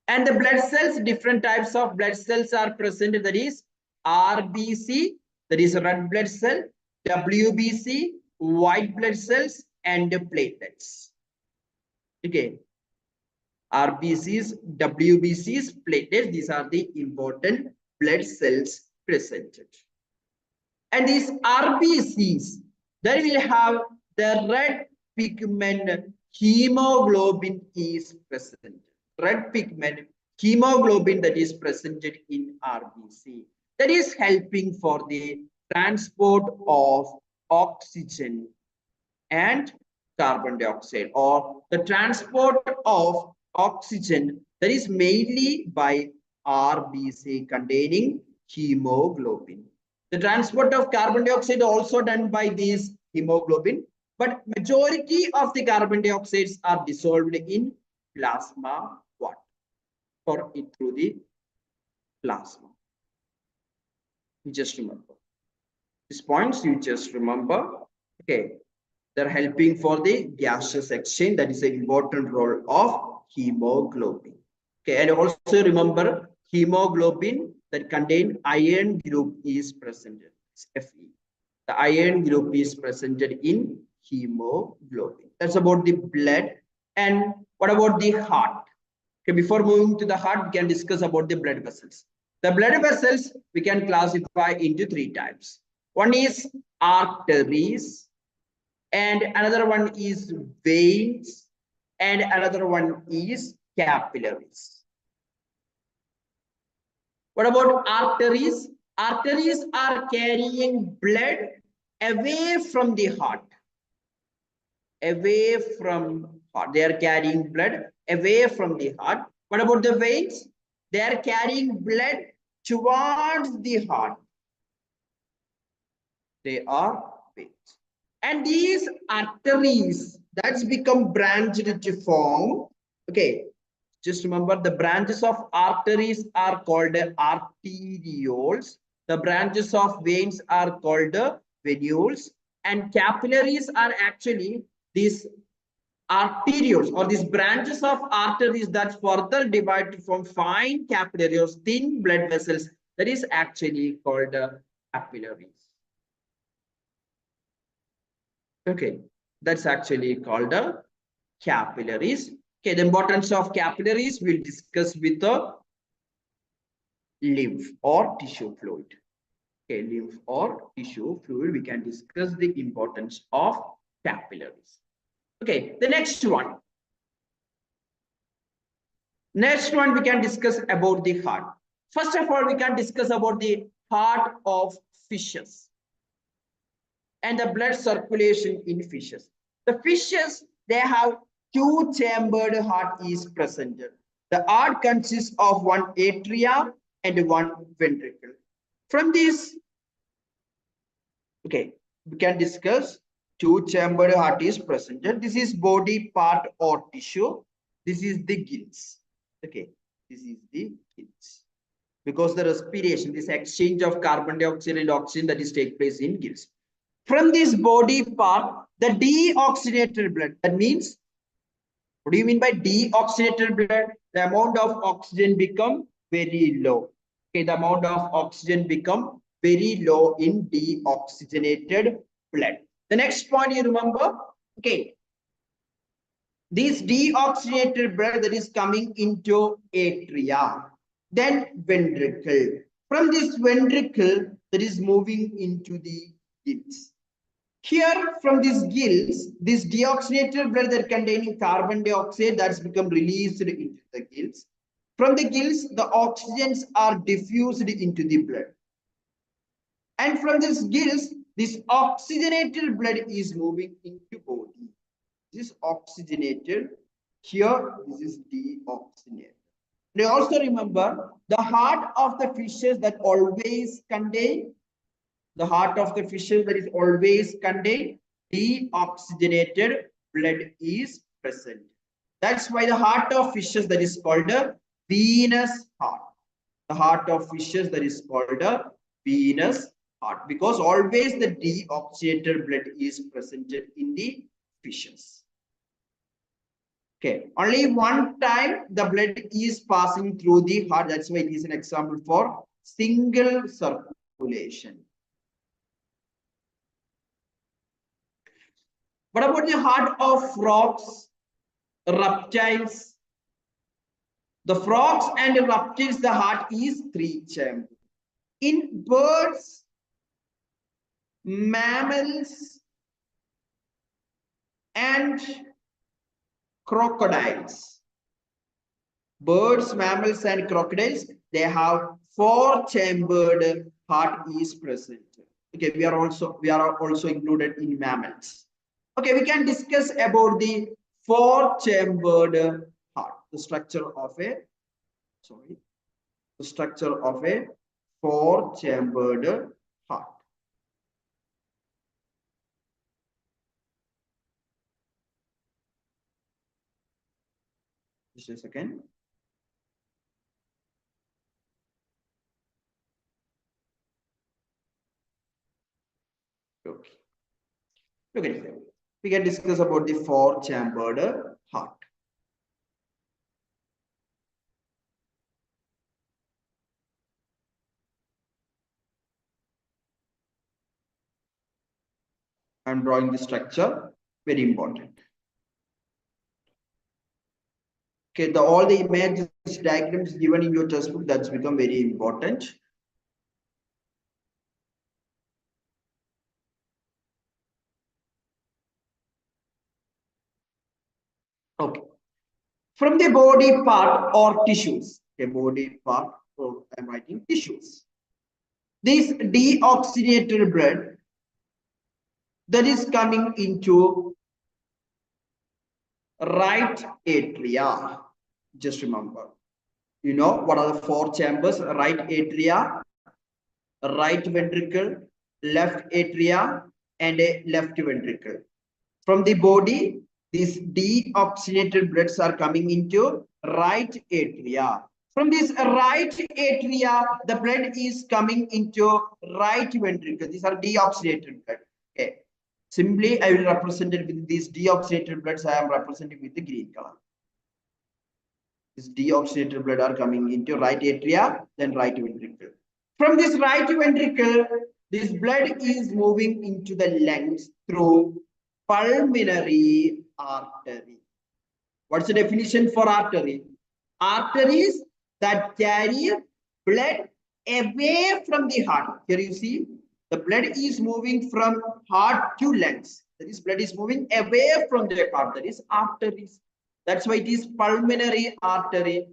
And the blood cells, different types of blood cells are presented, that is RBC, that is red blood cell, WBC, white blood cells, and platelets. Okay. RBCs, WBCs, platelets, these are the important blood cells presented. And these RBCs, they will have the red pigment, hemoglobin is present. Red pigment, hemoglobin that is presented in RBC. That is helping for the transport of oxygen and carbon dioxide, or the transport of oxygen, that is mainly by RBC containing hemoglobin. The transport of carbon dioxide also done by this hemoglobin, but majority of the carbon dioxides are dissolved in plasma water, or through the plasma. You just remember these points, you just remember. Okay, they're helping for the gaseous exchange, that is an important role of hemoglobin. Okay, and also remember hemoglobin that contain iron group is presented, Fe. The iron group is presented in hemoglobin. That's about the blood. And what about the heart? Okay, before moving to the heart, we can discuss about the blood vessels. The blood vessels we can classify into three types. One is arteries, and another one is veins, and another one is capillaries. What about arteries? Arteries are carrying blood away from the heart. Away from heart. They are carrying blood away from the heart. What about the veins? They are carrying blood towards the heart. They are veins. And these arteries that's become branched to form. Okay, just remember the branches of arteries are called arterioles. The branches of veins are called venules. And capillaries are actually these arterioles, or these branches of arteries that further divide to form fine capillaries, thin blood vessels, that is actually called capillaries. Okay, that's actually called capillaries. Okay, the importance of capillaries we'll discuss with the lymph or tissue fluid. Okay, lymph or tissue fluid, we can discuss the importance of capillaries. Okay, the next one. Next one, we can discuss about the heart. First of all, we can discuss about the heart of fishes and the blood circulation in fishes. The fishes, they have two-chambered heart is present. The heart consists of one atria and one ventricle. From this, okay, we can discuss two-chambered heart is presented. This is body part or tissue. This is the gills. Okay, this is the gills. Because the respiration, this exchange of carbon dioxide and oxygen that is take place in gills. From this body part, the deoxygenated blood, that means, what do you mean by deoxygenated blood? The amount of oxygen become very low. Okay, the amount of oxygen become very low in deoxygenated blood. The next point you remember, okay, this deoxygenated blood that is coming into atria, then ventricle. From this ventricle that is moving into the gills. Here from these gills, this deoxygenated blood that containing carbon dioxide that's become released into the gills. From the gills, the oxygens are diffused into the blood. And from these gills, this oxygenated blood is moving into body. This is oxygenated. Here, this is deoxygenated. And also remember, the heart of the fishes that always contain, the heart of the fishes that is always contain deoxygenated blood is present. That's why the heart of fishes that is called a venous heart. The heart of fishes that is called a venous heart, because always the deoxygenated blood is presented in the fishes. Okay, only one time the blood is passing through the heart. That's why it is an example for single circulation. What about the heart of frogs, reptiles? The frogs and the reptiles, the heart is 3-chambered. In birds, mammals, and crocodiles. Birds, mammals, and crocodiles, they have 4-chambered heart is present. Okay, we are also included in mammals. Okay, we can discuss about the 4-chambered heart, the structure of a 4-chambered heart. Just a second. Okay. Look at it. We can discuss about the 4-chambered heart. I'm drawing the structure, very important. Okay, all the images, diagrams given in your textbook, that's become very important. Okay. From the body part or tissues, a body part, so I'm writing tissues. This deoxygenated blood that is coming into right atria. Just remember, you know what are the 4 chambers? Right atria, right ventricle, left atria, and a left ventricle. From the body, these deoxygenated bloods are coming into right atria. From this right atria, the blood is coming into right ventricle. These are deoxygenated blood. Okay. Simply, I will represent it with these deoxygenated bloods. I am representing with the green color. These deoxygenated blood are coming into right atria, then right ventricle. From this right ventricle, this blood is moving into the lungs through pulmonary artery. What's the definition for artery? Arteries that carry blood away from the heart. Here you see, the blood is moving from heart to lungs. That is, blood is moving away from the heart. That is arteries. That's why it is pulmonary artery.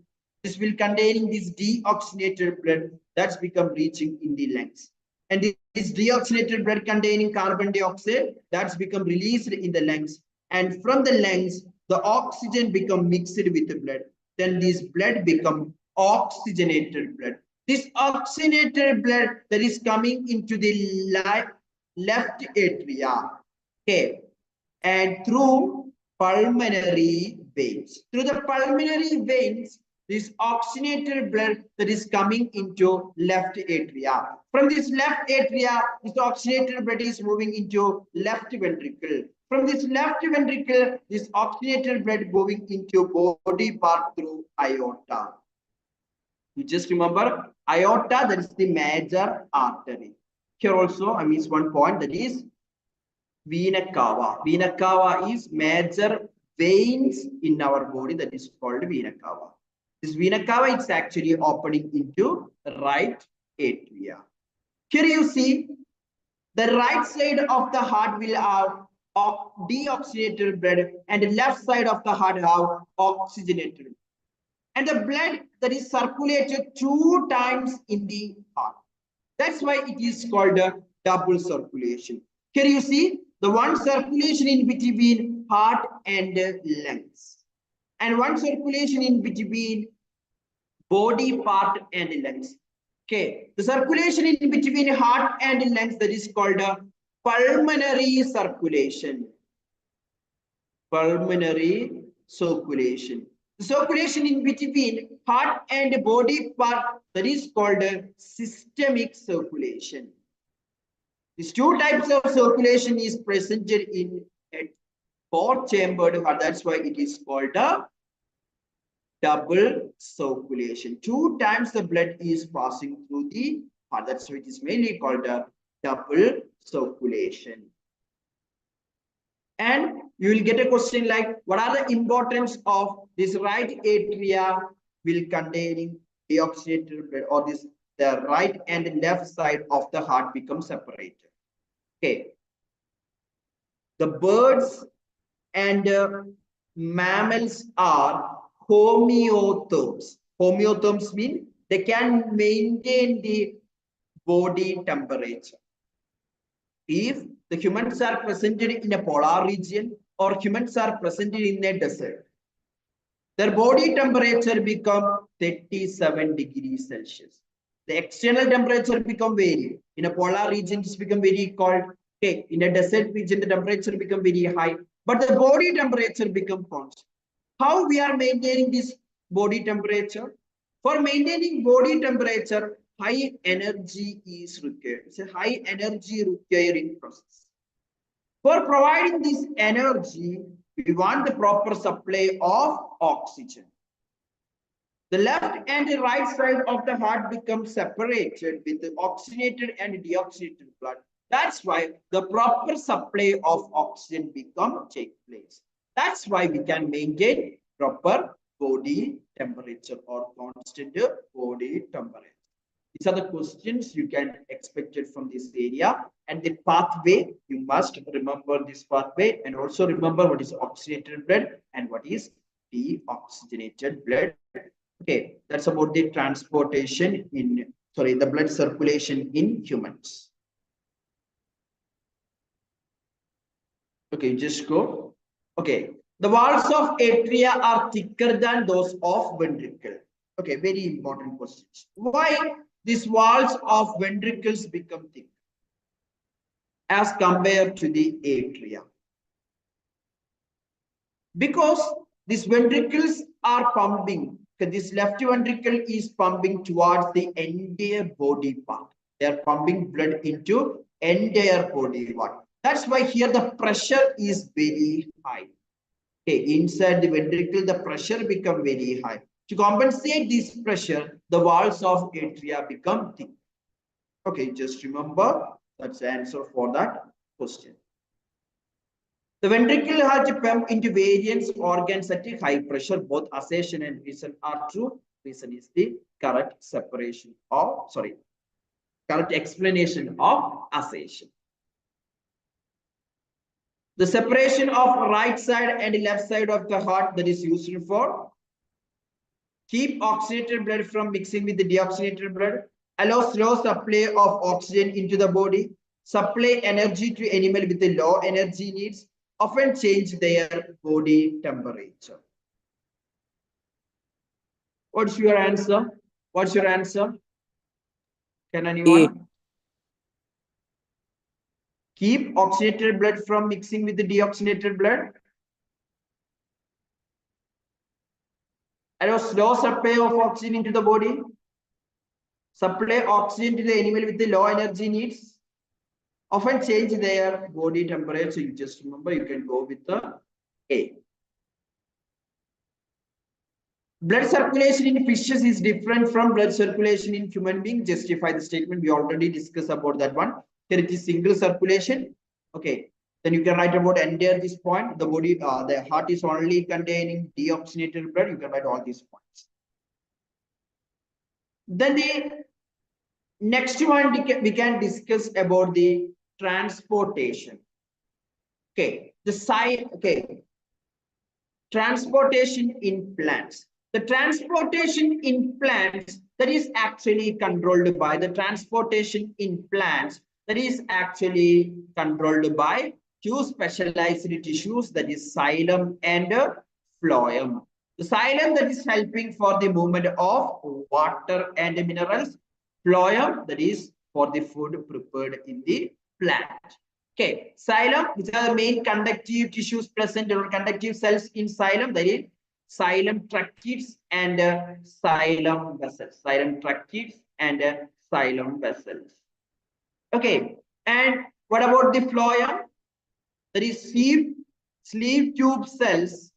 This will containing this deoxygenated blood that's become reaching in the lungs. And this deoxygenated blood containing carbon dioxide that's become released in the lungs. And from the lungs, the oxygen become mixed with the blood. Then this blood become oxygenated blood. This oxygenated blood that is coming into the left atria. Okay. And through pulmonary veins. Through the pulmonary veins, this oxygenated blood that is coming into left atria. From this left atria, this oxygenated blood is moving into left ventricle. From this left ventricle, this oxygenated blood moving into body part through aorta. You just remember aorta, that is the major artery. Here also, I missed one point, that is vena cava. Vena cava is major veins in our body, that is called vena cava. This vena cava is actually opening into right atria. Here you see The right side of the heart will have deoxygenated blood and the left side of the heart have oxygenated. And the blood that is circulated 2 times in the heart. That's why it is called a double circulation. Here you see the one circulation in between heart and lungs, and one circulation in between body part and lungs. Okay, the circulation in between heart and lungs, that is called a pulmonary circulation. Pulmonary circulation. The circulation in between heart and body part, that is called a systemic circulation. These two types of circulation is presented in a four-chambered heart. That's why it is called a double circulation. 2 times the blood is passing through the heart. That's why it is mainly called a double circulation. And you will get a question like, what are the importance of this right atria will containing deoxygenated blood, or this the right and left side of the heart become separated. Okay. The birds and mammals are homeotherms. Homeotherms mean they can maintain the body temperature. If the humans are presented in a polar region or humans are presented in a desert, their body temperature become 37 degrees Celsius. The external temperature become very. In a polar region, it's become very cold. Okay, in a desert region, the temperature become very high, but the body temperature become constant. How we are maintaining this body temperature? For maintaining body temperature, high energy is required. It's a high energy requiring process. For providing this energy, we want the proper supply of oxygen. The left and the right side of the heart become separated with the oxygenated and deoxygenated blood. That's why the proper supply of oxygen take place. That's why we can maintain proper body temperature or constant body temperature. These are the questions you can expect it from this area. And the pathway, you must remember this pathway, and also remember what is oxygenated blood and what is deoxygenated blood. Okay, that's about the transportation in, sorry, the blood circulation in humans. Okay, just go. Okay, the walls of atria are thicker than those of ventricle. Okay, very important questions. Why these walls of ventricles become thick as compared to the atria? Because these ventricles are pumping. This left ventricle is pumping towards the entire body part. They are pumping blood into entire body part. That's why here the pressure is very high. Okay, inside the ventricle, the pressure become very high. To compensate this pressure, the walls of atria become thick. Okay, just remember that's the answer for that question. The ventricle has to pump into various organs at a high pressure. Both assertion and reason are true. Reason is the correct separation of, sorry, correct explanation of assertion. The separation of right side and left side of the heart, that is used for keep oxygenated blood from mixing with the deoxygenated blood, allow slow supply of oxygen into the body, supply energy to animal with the low energy needs, often change their body temperature. What's your answer? What's your answer? Can anyone? Keep oxygenated blood from mixing with the deoxygenated blood. Allow slow supply of oxygen into the body. Supply oxygen to the animal with the low energy needs. Often change their body temperature. You just remember, you can go with the A. Blood circulation in fishes is different from blood circulation in human beings. Justify the statement. We already discussed about that one. Here it is single circulation. Okay. Then you can write about entire this point. The body, the heart is only containing deoxygenated blood. You can write all these points. Then the next one we can discuss about the transportation. Okay, the side, okay, transportation in plants. The transportation in plants that is actually controlled by the transportation in plants that is actually controlled by two specialized tissues, that is xylem and phloem. The xylem that is helping for the movement of water and minerals, phloem that is for the food prepared in the plant. Okay, xylem, which are the main conductive tissues present or conductive cells in xylem, that is xylem tracheids and xylem vessels. Xylem tracheids and xylem vessels. Okay, and what about the phloem? That is sleeve tube cells,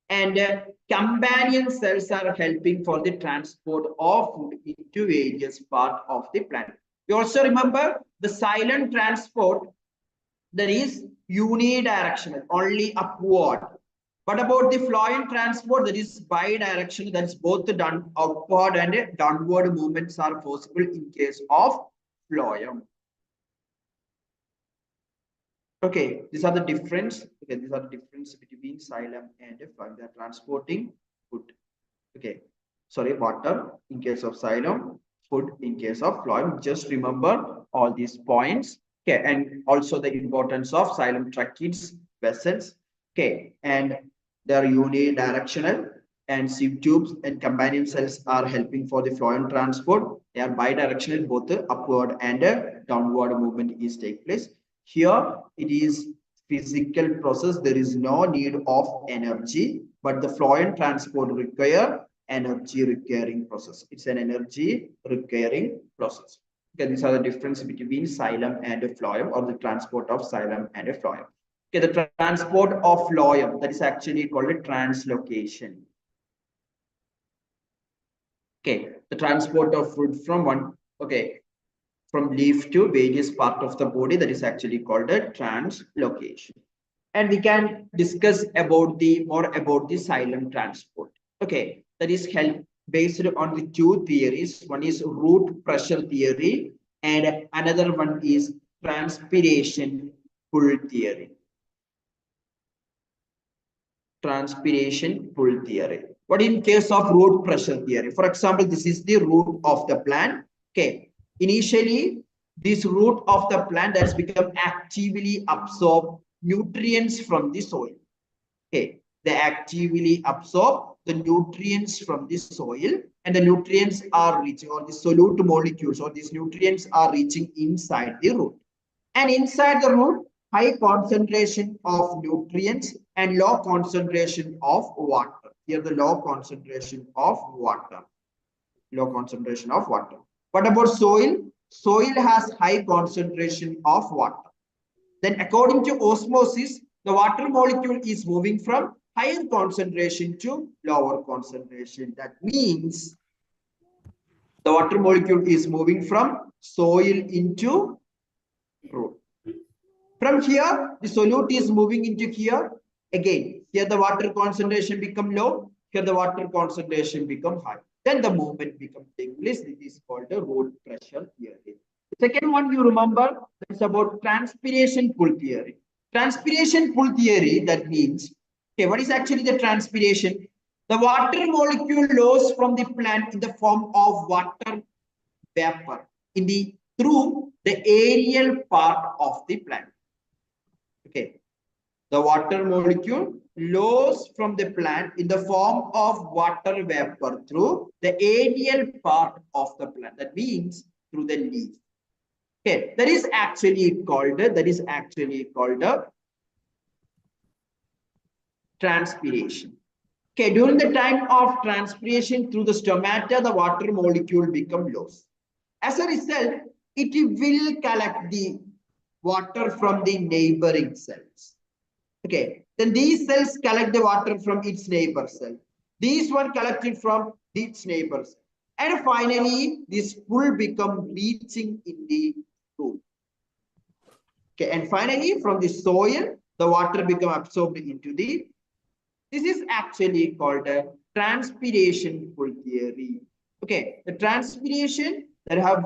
and companion cells are helping for the transport of food into various parts of the plant. You also remember the silent transport that is unidirectional, only upward. What about the phloem transport that is bidirectional, that is both the upward and downward movements are possible in case of phloem. Okay, these are the difference. Okay, these are the difference between xylem and phloem. They are transporting food. Okay, sorry, water in case of xylem, food in case of phloem. Just remember all these points. Okay, and also the importance of xylem tracheids vessels. Okay, and they are unidirectional, and sieve tubes and companion cells are helping for the phloem transport. They are bidirectional, both the upward and downward movement is take place. Here it is physical process. There is no need of energy, but the phloem transport require energy requiring process. It's an energy requiring process. Okay, these are the difference between xylem and phloem, or the transport of xylem and phloem. Okay, the transport of phloem, that is actually called a translocation. Okay, the transport of food from one, okay, from leaf to various part of the body, that is actually called a translocation. And we can discuss about the more about the xylem transport. Okay, that is based on the two theories. One is root pressure theory, and another one is transpiration pull theory. Transpiration pull theory. What in case of root pressure theory? For example, this is the root of the plant. Okay, initially this root of the plant has become actively absorb nutrients from the soil. Okay, they actively absorb the nutrients from the soil, and the nutrients are reaching, or the solute molecules, or these nutrients are reaching inside the root. And inside the root, high concentration of nutrients and low concentration of water. Here the low concentration of water. Low concentration of water. What about soil? Soil has high concentration of water. Then according to osmosis, the water molecule is moving from higher concentration to lower concentration. That means the water molecule is moving from soil into root. From here, the solute is moving into here. Again, here the water concentration become low. Here the water concentration become high. Then the movement becomes take place. This is called the root pressure theory. The second one you remember, that's about transpiration pull theory. Transpiration pull theory, that means, okay, what is actually the transpiration? The water molecule loss from the plant in the form of water vapor in the through the aerial part of the plant. Okay, the water molecule loss from the plant in the form of water vapor through the aerial part of the plant. That means through the leaf. Okay, that is actually called transpiration. Okay, during the time of transpiration through the stomata, the water molecule become lost. As a result, it will collect the water from the neighboring cells. Okay, then these cells collect the water from its neighbor cell. These one collected from its neighbors. And finally, this will become reaching in the root. Okay, and finally, from the soil, the water become absorbed into the. This is actually called a transpiration pull theory. Okay, the transpiration that have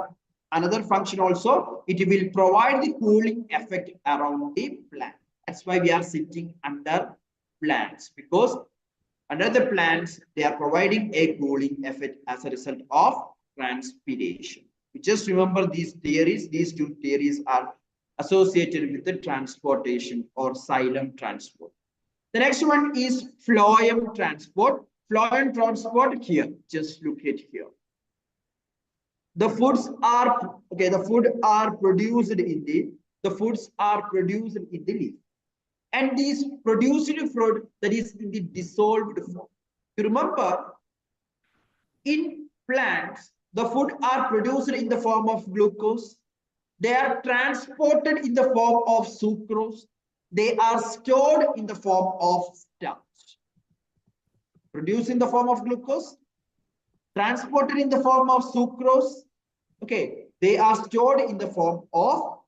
Another function also, it will provide the cooling effect around the plant. That's why we are sitting under plants, because under the plants, they are providing a cooling effect as a result of transpiration. You just remember these theories. These two theories are associated with the transportation or xylem transport. The next one is phloem transport. Phloem transport here. Just look at here. The foods are okay. The food are produced in the foods are produced in the leaf, and these produced fruit that is in the dissolved form. You remember, in plants, the food are produced in the form of glucose. They are transported in the form of sucrose. They are stored in the form of starch. Produced in the form of glucose, transported in the form of sucrose. Okay, they are stored in the form of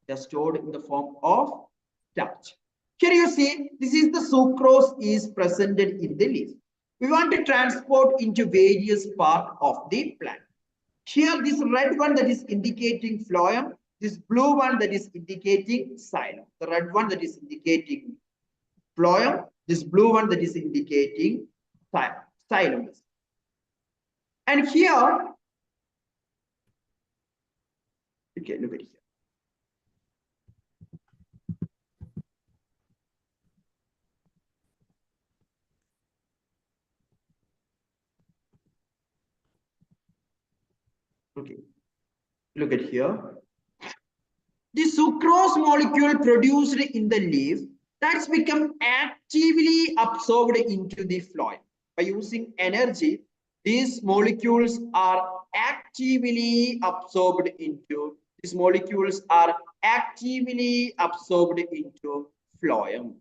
starch. Here you see, this is the sucrose is presented in the leaf. We want to transport into various parts of the plant. Here, this red one that is indicating phloem, this blue one that is indicating xylem. The red one that is indicating phloem, this blue one that is indicating xylem. And here, okay, look at here. Okay, look at here. The sucrose molecule produced in the leaf that's become actively absorbed into the phloem. By using energy, these molecules are actively absorbed into phloem.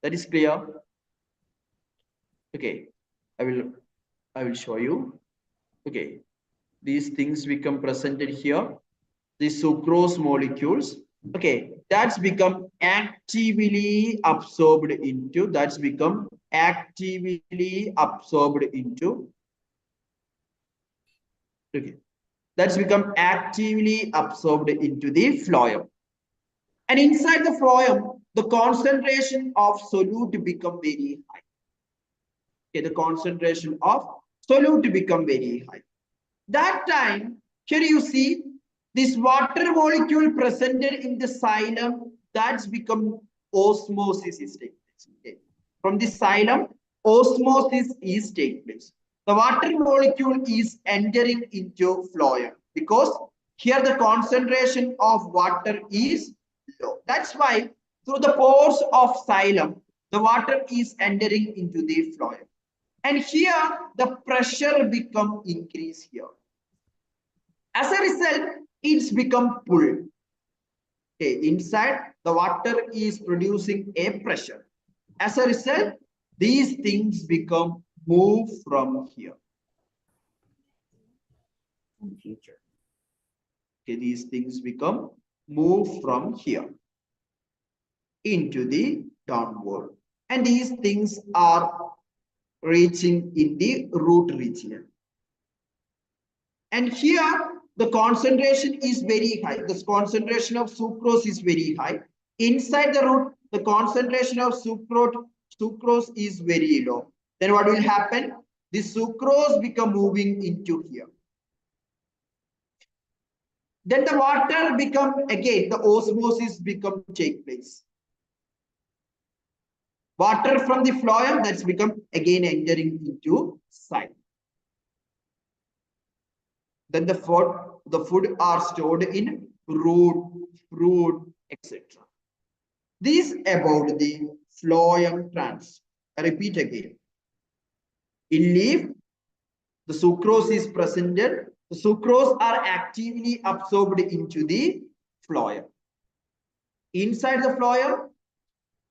That is clear. Okay, I will show you. Okay, these things become presented here. The sucrose molecules, okay, that's become actively absorbed into okay, that's become actively absorbed into the phloem. And inside the phloem, the concentration of solute become very high. Okay, the concentration of solute become very high. That time, here you see this water molecule presented in the xylem, that's become osmosis is taking place. Okay. From the xylem, osmosis is taking place. The water molecule is entering into phloem because here the concentration of water is low. That's why through the pores of xylem, the water is entering into the phloem. And here the pressure become increase here. As a result, it's become pulled. Okay, inside the water is producing a pressure. As a result, these things become move from here. Okay, these things become move from here into the downward. And these things are reaching in the root region. And here the concentration is very high. The concentration of sucrose is very high. Inside the root, the concentration of sucrose is very low. Then what will happen? The sucrose become moving into here. Then the water become, again, the osmosis become take place. Water from the phloem that's become again entering into xylem. Then the food are stored in root, fruit, etc. This about the phloem trans. I repeat again. In leaf, the sucrose is presented. The sucrose are actively absorbed into the phloem. Inside the phloem,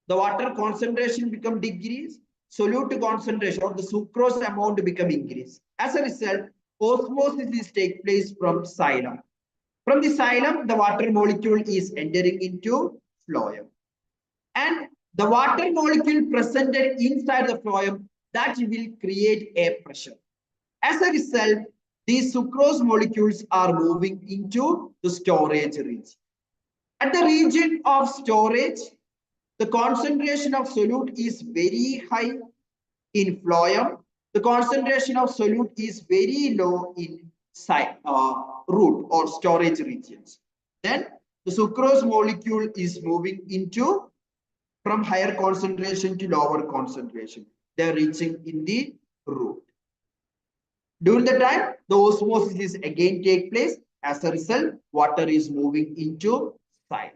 the water concentration become decrease. Solute concentration of the sucrose amount become increase. As a result, osmosis is take place from xylem. From the xylem, the water molecule is entering into phloem. And the water molecule presented inside the phloem that will create a pressure. As a result, these sucrose molecules are moving into the storage region. At the region of storage, the concentration of solute is very high in phloem. The concentration of solute is very low in root or storage regions. Then the sucrose molecule is moving into from higher concentration to lower concentration. They are reaching in the root. During the time, the osmosis is again take place. As a result, water is moving into xylem.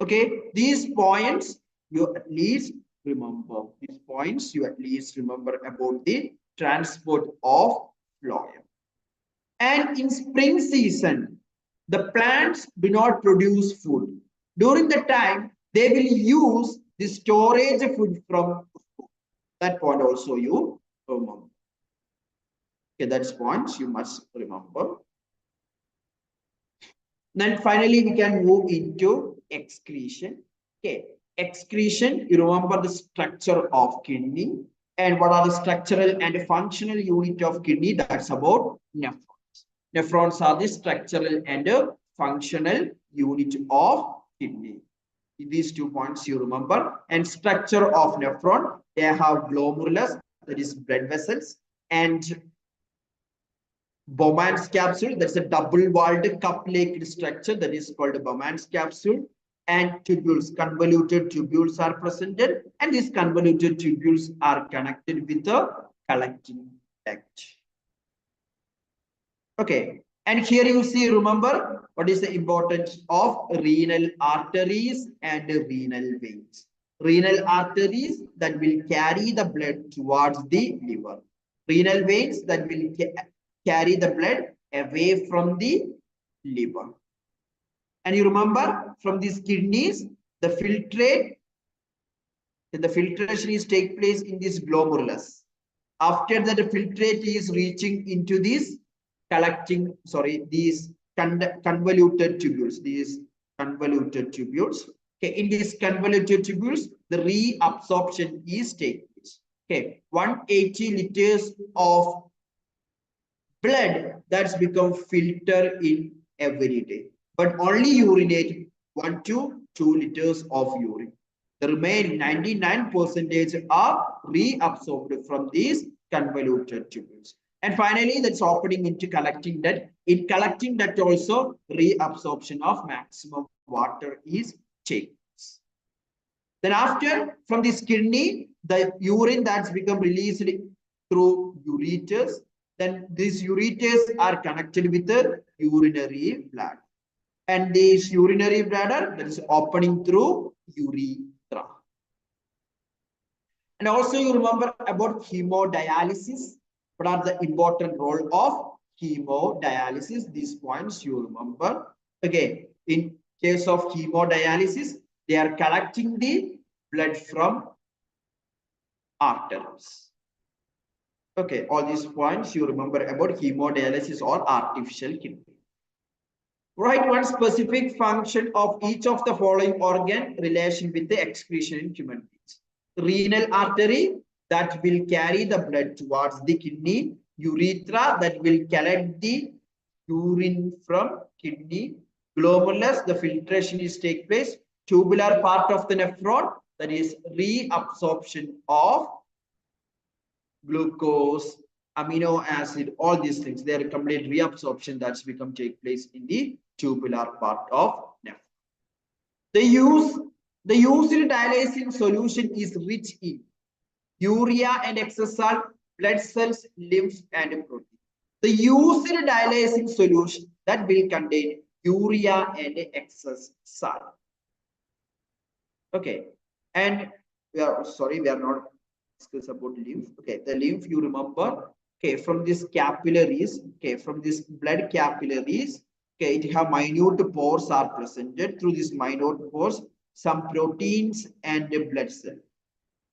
Okay, these points you at least remember. These points you at least remember about the transport of phloem. And in spring season, the plants do not produce food. During the time, they will use the storage food from food. That point also you remember. Okay, that's points you must remember. Then finally, we can move into excretion. Okay, excretion, you remember the structure of kidney and what are the structural and functional unit of kidney. That's about nephrons. Nephrons are the structural and functional unit of kidney. These 2 points you remember. And structure of nephron, they have glomerulus, that is blood vessels, and Bowman's capsule, that's a double-walled cup-like structure that is called a Bowman's capsule, and tubules, convoluted tubules are presented, and these convoluted tubules are connected with the collecting duct. Okay, and here you see, remember what is the importance of renal arteries and renal veins. Renal arteries that will carry the blood towards the liver. Renal veins that will carry the blood away from the liver. And you remember from these kidneys, the filtration is take place in this glomerulus. After that, the filtrate is reaching into these these convoluted tubules. Okay, in these convoluted tubules, the reabsorption is taking place. Okay, 180 liters of blood that's become filter in every day, but only urinate 1 to 2 liters of urine. The remaining 99% are reabsorbed from these convoluted tubules. And finally, that's opening into collecting duct. In collecting duct also, reabsorption of maximum water is taken. Then after, from this kidney, the urine that's become released through ureters. Then these ureters are connected with the urinary bladder. And this urinary bladder that is opening through urethra. And also you remember about hemodialysis. What are the important role of hemodialysis? These points you remember. Again, in case of hemodialysis, they are collecting the blood from arteries. Okay, all these points you remember about hemodialysis or artificial kidney. Write one specific function of each of the following organ relation with the excretion in human beings. Renal artery that will carry the blood towards the kidney. Urethra that will collect the urine from kidney. Glomerulus, the filtration is take place. Tubular part of the nephron, that is reabsorption of glucose, amino acid, all these things, they are complete reabsorption that's become take place in the tubular part of nephron. The used dialysate solution is rich in urea and excess salt, blood cells, lymph, and protein. The used dialysate solution that will contain urea and excess salt. Okay, and we are not discuss about lymph. Okay, the lymph you remember. Okay, from this capillaries. Okay, from this blood capillaries. Okay, it have minute pores are presented. Through these minute pores, some proteins and blood cell.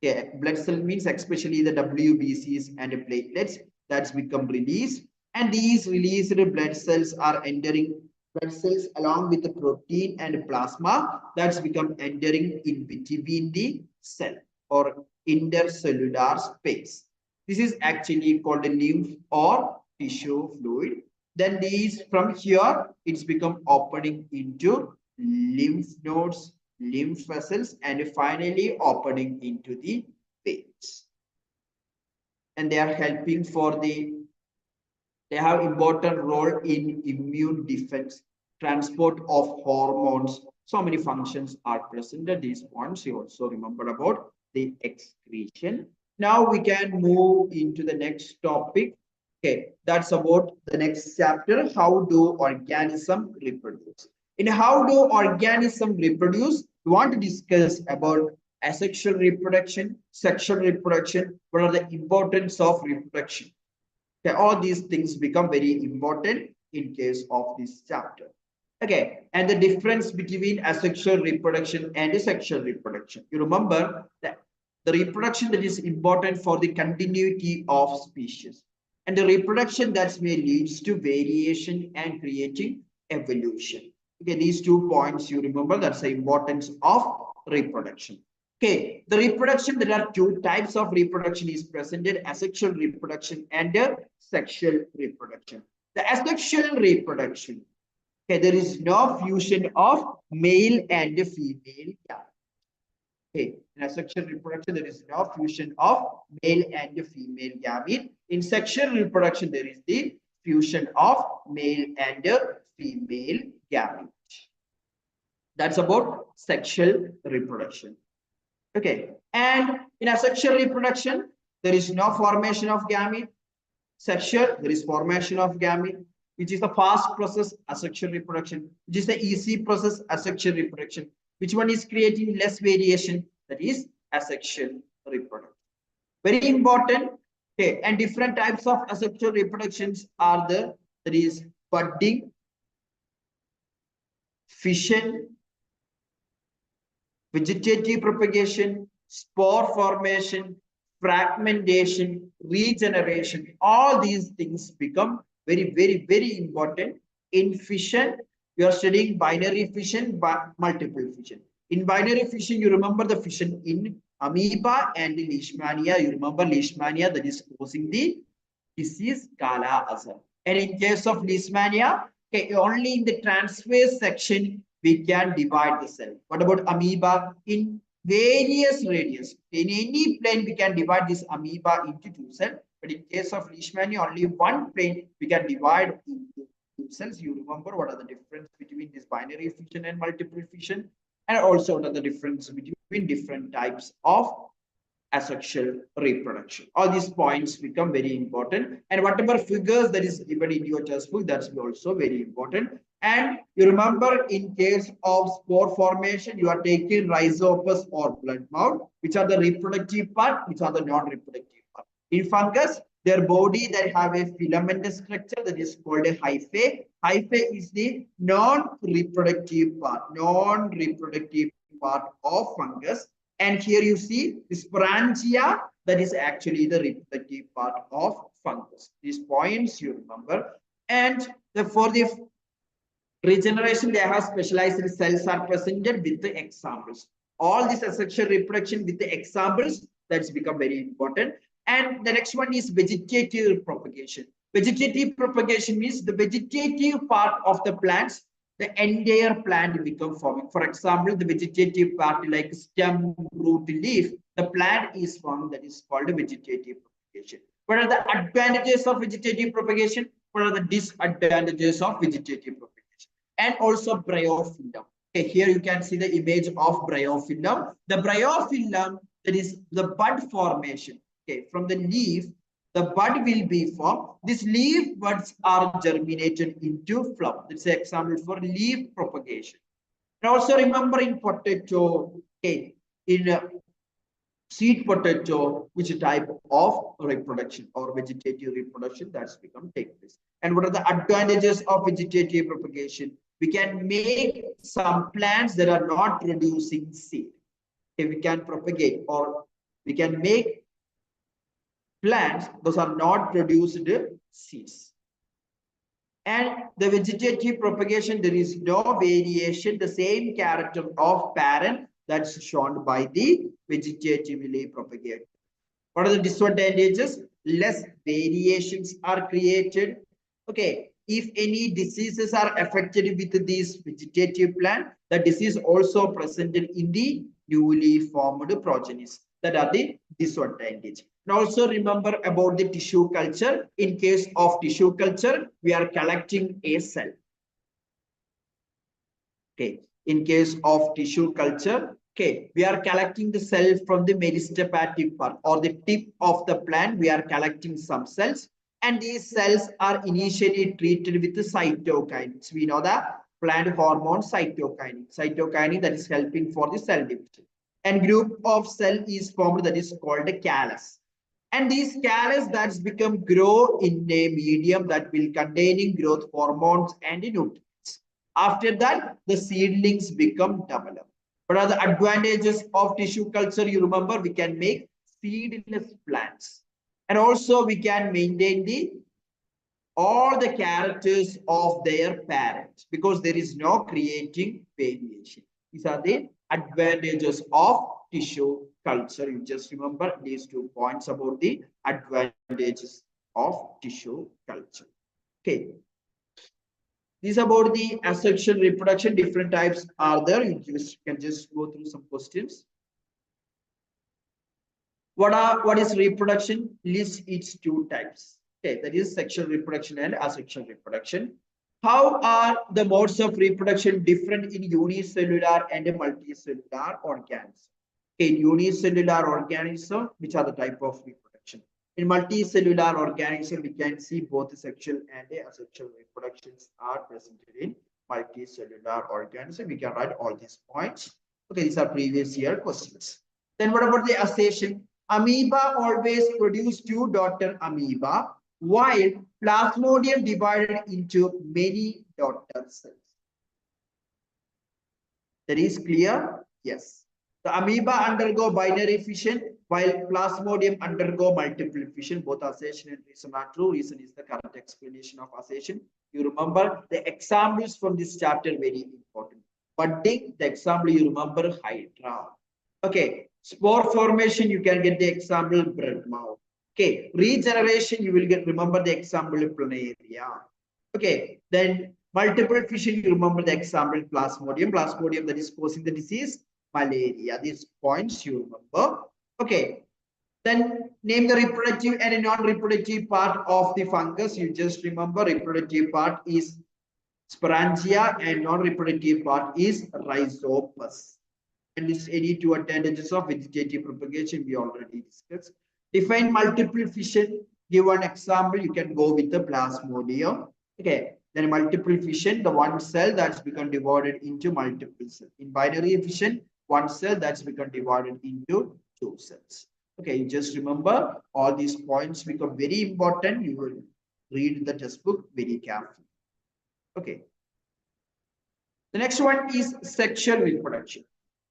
Okay, blood cell means especially the WBCs and platelets that's become released, and these released blood cells are entering blood cells along with the protein and plasma that's become entering in between the cell or intercellular space. This is actually called a lymph or tissue fluid. Then these from here, it's become opening into lymph nodes, lymph vessels, and finally opening into the veins. And they are helping for they have important role in immune defense, transport of hormones. So many functions are present at these points. You also remember about the excretion. Now we can move into the next topic. Okay, that's about the next chapter. How do organisms reproduce? In how do organisms reproduce, we want to discuss about asexual reproduction, sexual reproduction. What are the importance of reproduction? Okay, all these things become very important in case of this chapter. Okay, and the difference between asexual reproduction and sexual reproduction. You remember that the reproduction that is important for the continuity of species, and the reproduction that may leads to variation and creating evolution. Okay, these 2 points you remember, that's the importance of reproduction. Okay, the reproduction, there are 2 types of reproduction is presented, asexual reproduction and sexual reproduction. The asexual reproduction, okay, there is no fusion of male and female. Okay, in asexual reproduction, there is no fusion of male and female gamete. In sexual reproduction, there is the fusion of male and female gamete. That's about sexual reproduction. Okay, and in asexual reproduction, there is no formation of gamete. Sexual, there is formation of gamete, which is the fast process, asexual reproduction, which is the easy process, asexual reproduction. Which one is creating less variation? That is asexual reproduction. Very important. Okay, and different types of asexual reproductions are there is budding, fission, vegetative propagation, spore formation, fragmentation, regeneration. All these things become very, very, very important. In fission, you are studying binary fission, but multiple fission. In binary fission, you remember the fission in amoeba and leishmania. You remember leishmania, that is causing the disease Kala Azar. And in case of leishmania, okay, only in the transverse section we can divide the cell. What about amoeba? In various radius, in any plane we can divide this amoeba into 2 cells. But in case of leishmania, only one plane we can divide into 2 cells. You remember what are the difference between this binary fission and multiple fission, and also what are the difference between different types of asexual reproduction. All these points become very important, and whatever figures that is given in your textbook, that's also very important. And you remember in case of spore formation, you are taking rhizopus or blood mound, which are the reproductive part, which are the non-reproductive part. In fungus, their body that have a filamentous structure that is called a hyphae. Hyphae is the non-reproductive part of fungus. And here you see this sporangia, that is actually the reproductive part of fungus. These points you remember. And for the regeneration, they have specialized cells are presented with the examples. All this asexual reproduction with the examples, that's become very important. And the next one is vegetative propagation. Vegetative propagation means the vegetative part of the plants, the entire plant become forming. For example, the vegetative part like stem, root, leaf, the plant is formed, that is called vegetative propagation. What are the advantages of vegetative propagation? What are the disadvantages of vegetative propagation? And also bryophyllum. Okay, here you can see the image of bryophyllum. The bryophyllum, that is the bud formation. Okay, from the leaf, the bud will be formed. These leaf buds are germinated into flower. That's an example for leaf propagation. And also remember in potato, okay, in seed potato, which type of reproduction or vegetative reproduction that's become take place. And what are the advantages of vegetative propagation? We can make some plants that are not producing seed. Okay, we can propagate, or we can make plants those are not produced seeds. And the vegetative propagation, there is no variation, the same character of parent, That's shown by the vegetatively propagated. What are the disadvantages? Less variations are created. Okay, if any diseases are affected with this vegetative plant, the disease also presented in the newly formed progenies. That are the disadvantage. And also remember about the tissue culture. In case of tissue culture, we are collecting a cell. Okay, in case of tissue culture, okay, we are collecting the cell from the meristematic part or the tip of the plant. We are collecting some cells, and these cells are initially treated with the cytokines. We know the plant hormone cytokinin. Cytokinin that is helping for the cell division. And group of cell is formed that is called a callus. And these callus that's become grow in a medium that will containing growth hormones and nutrients. After that, the seedlings become developed. What are the advantages of tissue culture? You remember, we can make seedless plants. And also we can maintain all the characters of their parents because there is no creating variation. These are the advantages of tissue culture. You just remember these 2 points about the advantages of tissue culture. Okay. This is about the asexual reproduction. Different types are there. You can just go through some questions. What is reproduction? List its 2 types. Okay, that is sexual reproduction and asexual reproduction. How are the modes of reproduction different in unicellular and multicellular organisms? In unicellular organism, which are the type of reproduction? In multicellular organism, we can see both sexual and asexual reproductions are presented in multicellular organism. We can write all these points. Okay, these are previous year questions. Then what about the accession? Amoeba always produce 2 daughter amoeba, while Plasmodium divided into many daughter cells. That is clear? Yes. The amoeba undergo binary fission, while Plasmodium undergo multiple fission. Both accession and reason are true. Reason is the correct explanation of accession. You remember the examples from this chapter, very important. Budding, the example you remember, Hydra. Okay. Spore formation, you can get the example, bread mouth. Okay. Regeneration, you will get, remember the example, planaria. Okay. Then multiple fission, you remember the example, Plasmodium. Plasmodium that is causing the disease, malaria. These points you remember. Okay. Then name the reproductive and non-reproductive part of the fungus. You just remember reproductive part is sporangia and non-reproductive part is rhizopus. And this any 2 advantages of vegetative propagation we already discussed. Define multiple fission. Give one example. You can go with the Plasmodium. Okay. Then multiple fission, the one cell that's become divided into multiple cells. In binary fission, one cell that's become divided into 2 cells. Okay, you just remember all these points become very important. You will read the textbook very carefully. Okay. The next one is sexual reproduction.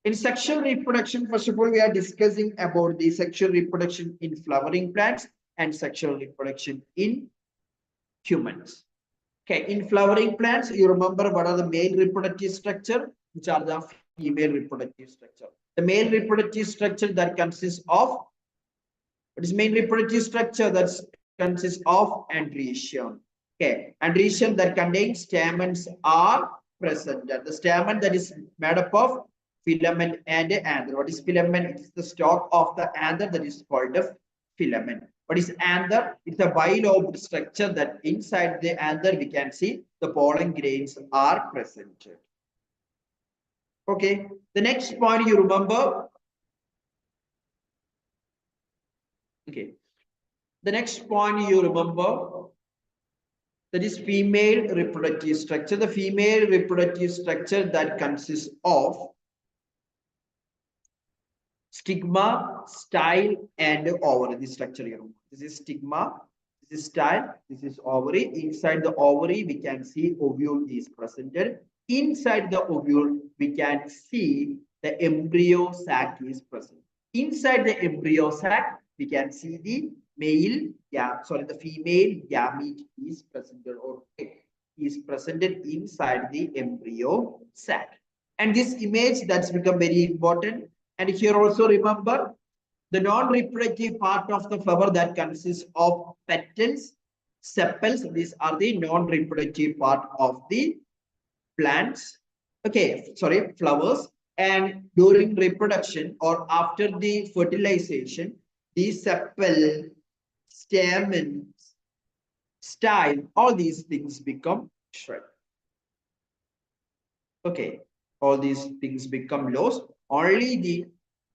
In sexual reproduction, first of all, we are discussing about the sexual reproduction in flowering plants and sexual reproduction in humans. Okay, in flowering plants, you remember what are the male reproductive structure, which are the female reproductive structure. The male reproductive structure that consists of, what is main reproductive structure that consists of androecium. Okay, androecium that contains stamens are present. The stamen that is made up of filament and anther. What is filament? It is the stalk of the anther that is called a filament. What is anther? It's a bilobed structure that inside the anther we can see the pollen grains are present. Okay. The next point you remember. Okay. The next point you remember, that is female reproductive structure. The female reproductive structure that consists of stigma, style, and ovary. This structure here. This is stigma, this is style, this is ovary. Inside the ovary, we can see ovule is presented. Inside the ovule, we can see the embryo sac is present. Inside the embryo sac, we can see the the female gamete is presented or is presented inside the embryo sac. And this image that's become very important. And here also remember the non-reproductive part of the flower that consists of petals, sepals. These are the non-reproductive part of the plants. Okay, sorry, flowers. And during reproduction or after the fertilization, the sepal, stamens, style, all these things become shred. Okay, all these things become lost. Only the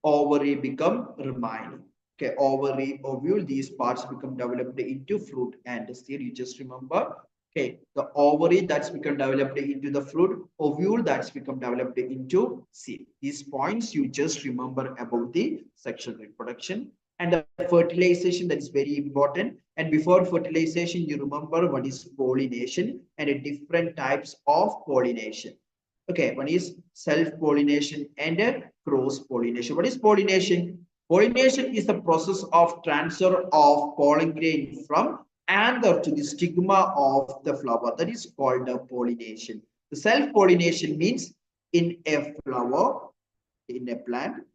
ovary become remaining. Okay, ovary, ovule, these parts become developed into fruit and seed. You just remember. Okay, the ovary that's become developed into the fruit, ovule that's become developed into seed. These points you just remember about the sexual reproduction and the fertilization, that is very important. And before fertilization, you remember what is pollination and different types of pollination. Okay, one is self-pollination and cross-pollination. What is pollination? Pollination is the process of transfer of pollen grain from anther to the stigma of the flower. That is called a pollination. The self-pollination means in a flower, in a plant,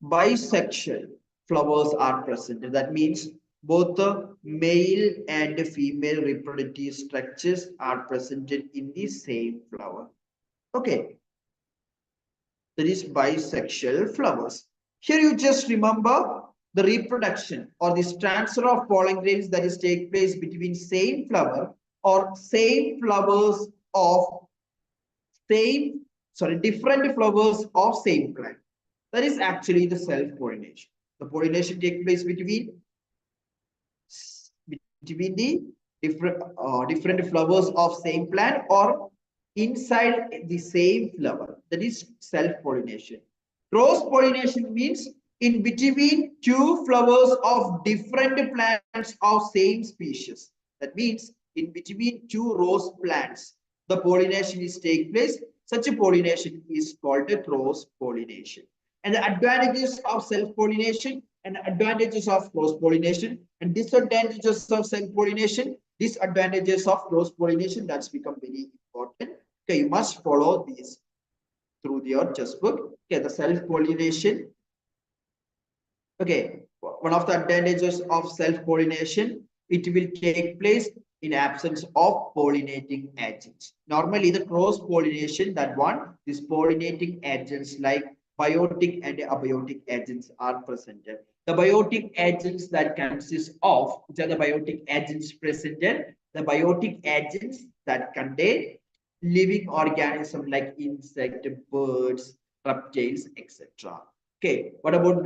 bisexual flowers are present. That means both the male and female reproductive structures are presented in the same flower. Okay, that is bisexual flowers. Here you just remember the reproduction or this transfer of pollen grains that is take place between same flower or same flowers of same, sorry, different flowers of same plant. That is actually the self-pollination. The pollination takes place between the different flowers of same plant or inside the same flower. That is self-pollination. Cross-pollination means in between two flowers of different plants of same species. That means in between two rose plants, the pollination is take place. Such a pollination is called a cross-pollination. And the advantages of self-pollination and advantages of cross-pollination and disadvantages of self-pollination, disadvantages of cross-pollination, that's become very important. Okay, you must follow these through your textbook. Okay, the self-pollination. Okay, one of the advantages of self-pollination, it will take place in absence of pollinating agents. Normally, the cross-pollination, that one, these pollinating agents like biotic and abiotic agents are presented. The biotic agents that consist of, which are the biotic agents presented? The biotic agents that contain living organism like insect, birds, reptiles, etc. Okay, what about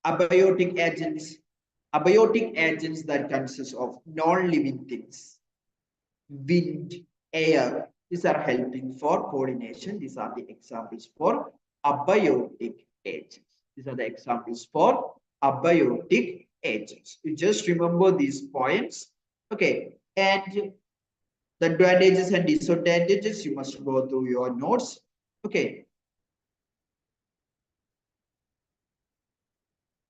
abiotic agents? Abiotic agents that consist of non-living things, wind, air. These are helping for pollination. These are the examples for abiotic agents. These are the examples for abiotic agents. You just remember these points. Okay, and the advantages and disadvantages, you must go through your notes. Okay.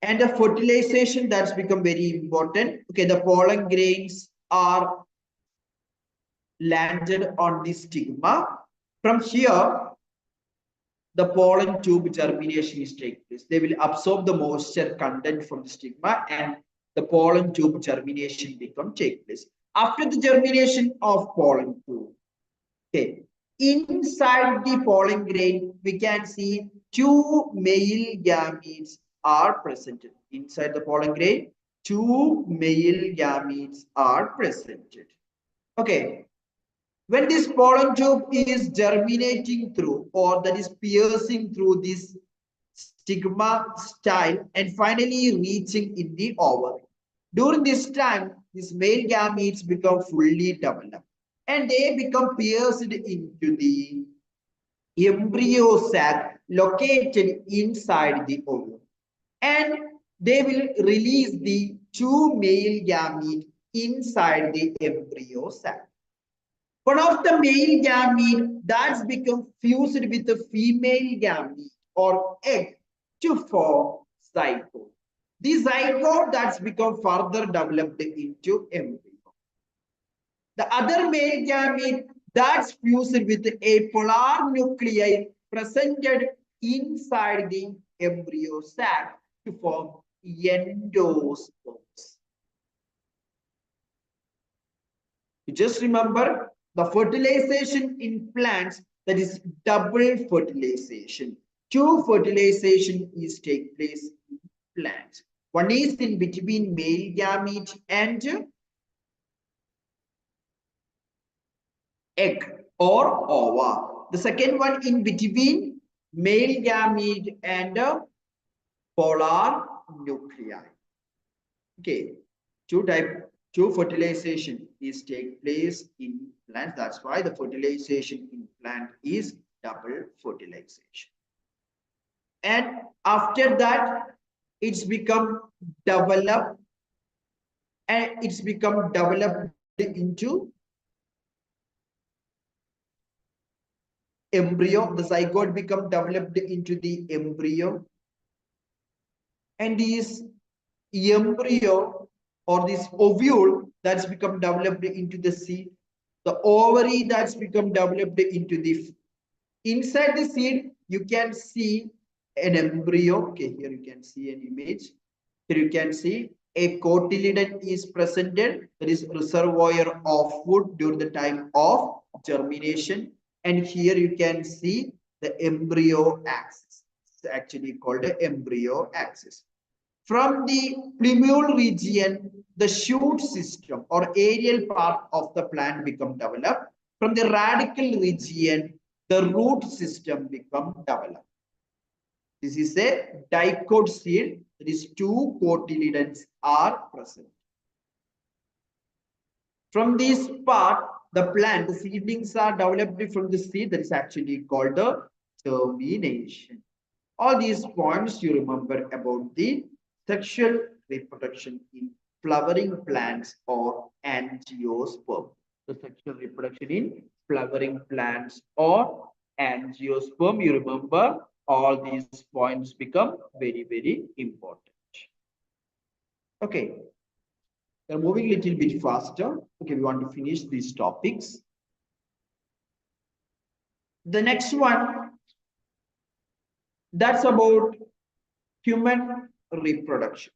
And the fertilization, that's become very important. Okay, the pollen grains are landed on the stigma. From here, the pollen tube germination is taking place. They will absorb the moisture content from the stigma and the pollen tube germination become take place. After the germination of pollen tube, okay, inside the pollen grain, we can see two male gametes are presented. Inside the pollen grain, two male gametes are presented. Okay, when this pollen tube is germinating through or that is piercing through this stigma style and finally reaching in the ovary. During this time, these male gametes become fully developed and they become pierced into the embryo sac located inside the ovum. And they will release the two male gametes inside the embryo sac. One of the male gamete that's become fused with the female gamete or egg to form zygote. The zygote that's become further developed into embryo. The other male gamete that's fused with a polar nuclei presented inside the embryo sac to form endosperms. You just remember the fertilization in plants, that is double fertilization. Two fertilization is take place in plants. One is in between male gamete and egg or ova. The second one in between male gamete and polar nuclei. Okay, two fertilization is take place in plants. That's why the fertilization in plant is double fertilization. And after that, it's become developed into embryo. The zygote become developed into the embryo, and this embryo or this ovule that's become developed into the seed, the ovary that's become developed into the inside the seed. You can see an embryo. Okay, here you can see an image. Here you can see a cotyledon is presented, that is reservoir of food during the time of germination. And here you can see the embryo axis. It's actually called the embryo axis. From the plumule region, the shoot system or aerial part of the plant become developed. From the radical region, the root system become developed. This is a dicot seed. That is, two cotyledons are present. From this part, the plant, the seedlings are developed from the seed. That is actually called the germination. All these points you remember about the sexual reproduction in flowering plants or angiosperm. The sexual reproduction in flowering plants or angiosperm. You remember all these points become very, very important. Okay. We're moving a little bit faster. Okay, we want to finish these topics. The next one, that's about human reproduction.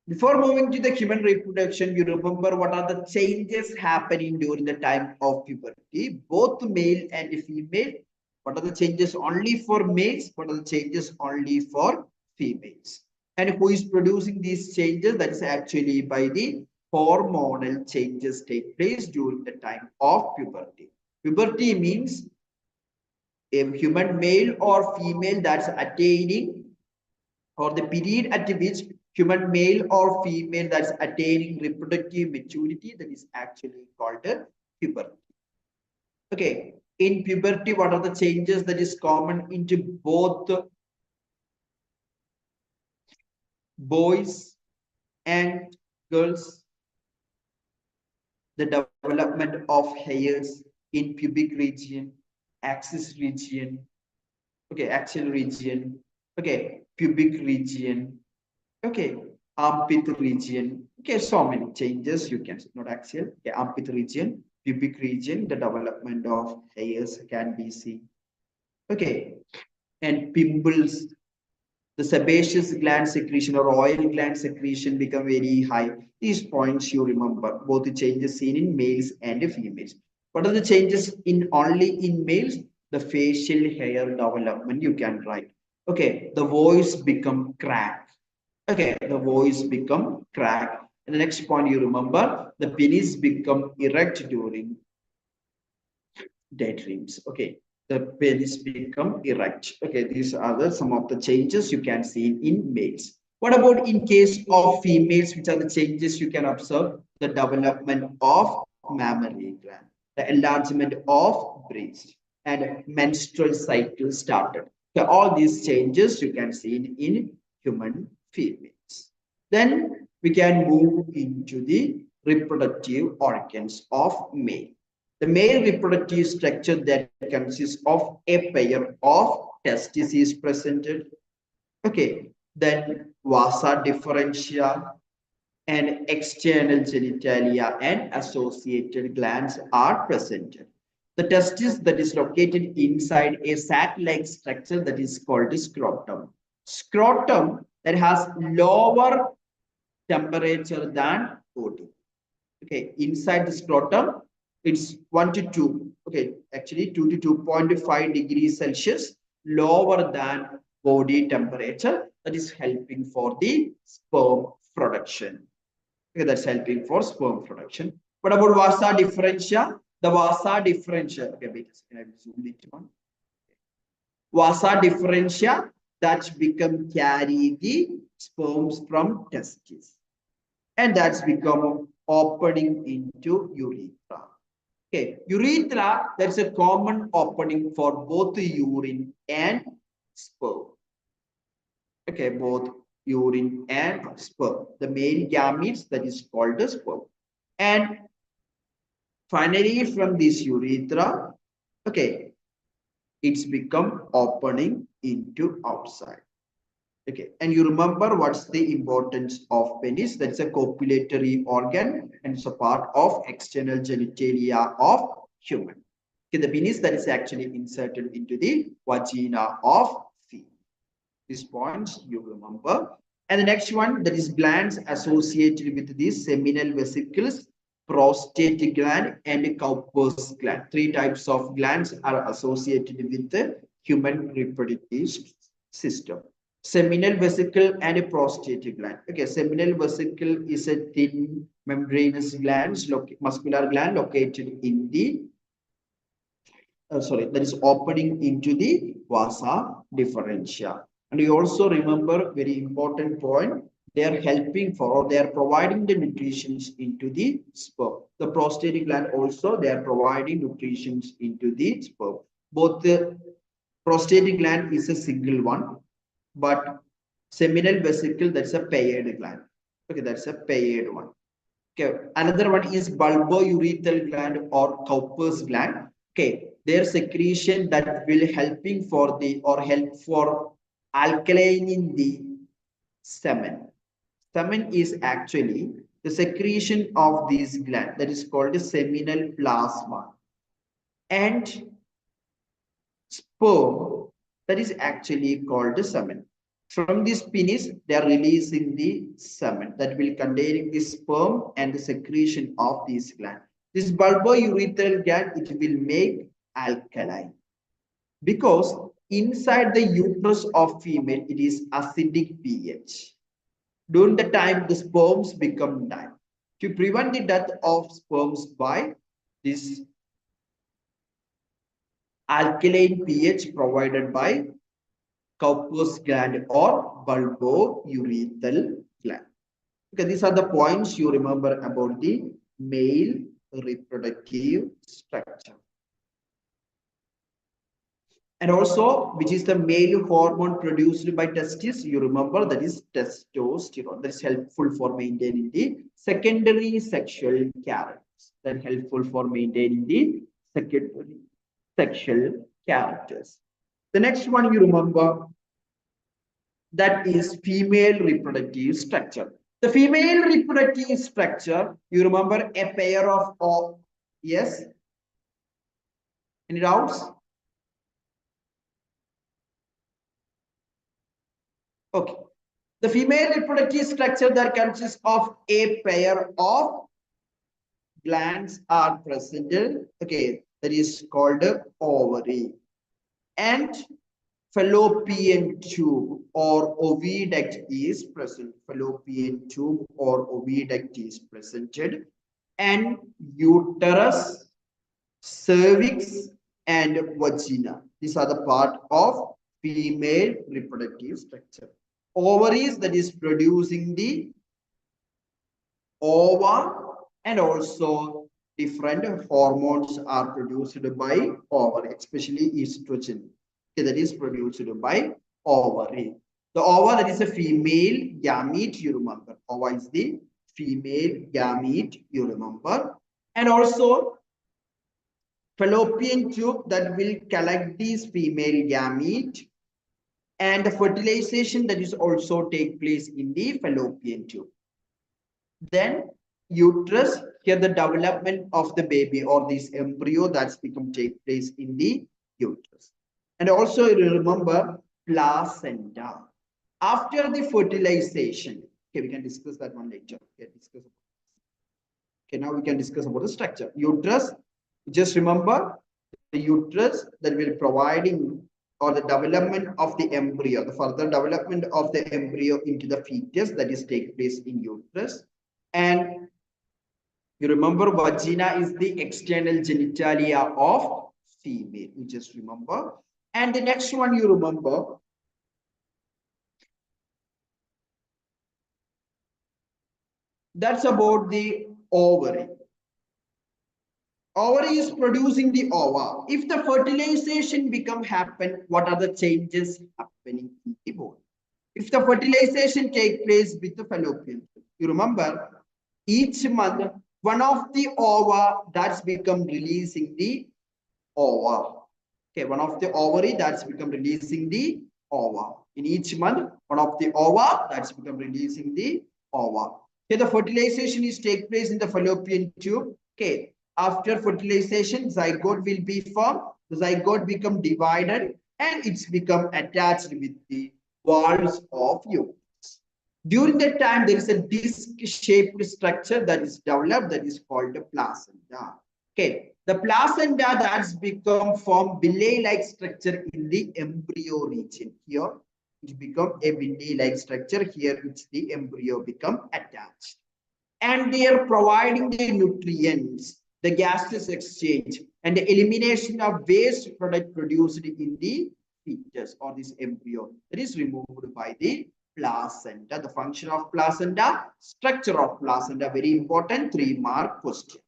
Before moving to the human reproduction, you remember what are the changes happening during the time of puberty, both male and female. What are the changes only for males? What are the changes only for females? And who is producing these changes? That is actually by the hormonal changes take place during the time of puberty. Puberty means a human male or female that's attaining, or the period at which human male or female that's attaining reproductive maturity, that is actually called puberty. Okay, in puberty, what are the changes that is common into both boys and girls? The development of hairs in pubic region, axis region, okay, axial region, okay, pubic region, okay, armpit region, okay, so many changes you can, not axial, okay, armpit region, pubic region, the development of hairs can be seen, okay, and pimples, the sebaceous gland secretion or oil gland secretion become very high. These points you remember, both the changes seen in males and females. What are the changes in only in males? The facial hair development you can write. Okay, the voice become crack. Okay, the voice become crack. And the next point you remember, the penis become erect during daydreams. Okay, the penis become erect. Okay, these are some of the changes you can see in males. What about in case of females? Which are the changes you can observe? The development of mammary gland, the enlargement of breast, and menstrual cycle started. So all these changes you can see in human females. Then we can move into the reproductive organs of male. The male reproductive structure that consists of a pair of testes is presented. Okay, then vasa differentia and external genitalia and associated glands are presented. The testis that is located inside a sac-like structure that is called scrotum. Scrotum that has lower temperature than body. Okay, inside the scrotum, it's 1 to 2. Okay, actually 2 to 2.5 degrees Celsius lower than body temperature. That is helping for the sperm production. Okay, that's helping for sperm production. What about vasa differentia? The vasa differentia. Okay, wait a second, I will zoom it on. Vasa differentia that become carry the sperms from testes, and that's become opening into urethra. Okay, urethra, that's a common opening for both urine and sperm. Okay, both urine and sperm. The male gametes, that is called the sperm. And finally, from this urethra, okay, it's become opening into outside. Okay, and you remember what's the importance of penis? That's a copulatory organ and it's a part of external genitalia of human. Okay, the penis that is actually inserted into the vagina of female. These points you remember. And the next one, that is glands associated with these seminal vesicles, prostate gland, and Cowper's gland. 3 types of glands are associated with the human reproductive system. Seminal vesicle and a prostate gland. Okay, seminal vesicle is a thin membranous gland, muscular gland located in the that is opening into the vasa differentia. And you also remember very important point, they are helping for, or they are providing the nutritions into the sperm. The prostate gland also, they are providing nutritions into the sperm. Both the prostate gland is a single one, but seminal vesicle, that's a paired gland. Okay, that's a paired one. Okay, another one is bulbourethral gland or Cowper's gland. Okay, their secretion that will helping for the or help for alkalining the semen. Semen is actually the secretion of this gland that is called the seminal plasma, and sperm that is actually called the semen. From this penis, they are releasing the semen that will containing the sperm and the secretion of this gland. This bulbourethral gland, it will make alkaline because inside the uterus of female, it is acidic pH. During the time, the sperms become die. To prevent the death of sperms by this alkaline pH provided by Cowper's gland or bulbourethral gland. Okay, these are the points you remember about the male reproductive structure. And also, which is the male hormone produced by testes, you remember that is testosterone. That is helpful for maintaining the secondary sexual characters. That helpful for maintaining the secondary sexual characters. The next one you remember, that is female reproductive structure. The female reproductive structure, you remember a pair of yes? Any doubts? Okay. The female reproductive structure that consists of a pair of glands are presented. Okay, that is called ovary. And fallopian tube or oviduct is present. Fallopian tube or oviduct is presented, and uterus, cervix, and vagina. These are the part of female reproductive structure. Ovaries, that is producing the ova, and also different hormones are produced by ovary, especially estrogen. Okay, that is produced by ovary. The ova, that is a female gamete, you remember. Ova is the female gamete, you remember. And also fallopian tube that will collect these female gamete, and the fertilization that is also take place in the fallopian tube. Then uterus, here the development of the baby or this embryo that's become take place in the uterus. And also you remember placenta. After the fertilization, okay, we can discuss that one later. Okay, now we can discuss about the structure. Uterus, just remember the uterus that will providing or the development of the embryo, the further development of the embryo into the fetus that is take place in uterus. And you remember vagina is the external genitalia of female. You just remember. And the next one you remember. That's about the ovary. Ovary is producing the ova. If the fertilization become happen, what are the changes happening in the body? If the fertilization take place with the fallopian tube, you remember each month one of the ova that's become releasing the ova. Okay, one of the ovary that's become releasing the ova. In each month, one of the ova that's become releasing the ova. Okay, the fertilization is take place in the fallopian tube. Okay, after fertilization, zygote will be formed. The zygote become divided and it's become attached with the walls of uterus. During that time, there is a disc-shaped structure that is developed that is called the placenta. Okay, the placenta that's become form villi-like structure in the embryo region. Here, it become a villi-like structure. Here, which the embryo become attached. And they are providing the nutrients, the gaseous exchange, and the elimination of waste product produced in the fetus or this embryo that is removed by the placenta. The function of placenta, structure of placenta, very important 3-mark question.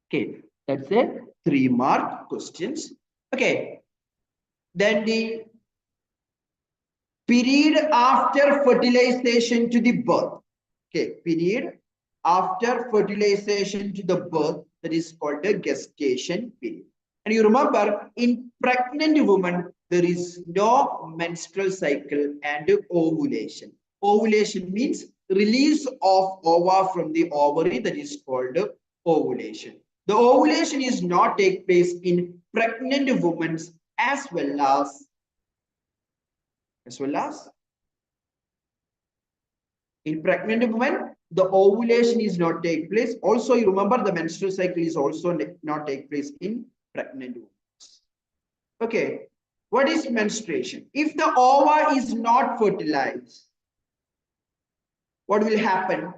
Okay, that's a 3-mark questions. Okay, then the period after fertilization to the birth. Okay, period after fertilization to the birth, that is called the gestation period. And you remember in pregnant woman, there is no menstrual cycle and ovulation. Ovulation means release of ova from the ovary, that is called ovulation. The ovulation is not take place in pregnant women as well as in pregnant women, the ovulation is not take place. Also, you remember the menstrual cycle is also not take place in pregnant women. Okay, what is menstruation? If the ova is not fertilized, what will happen?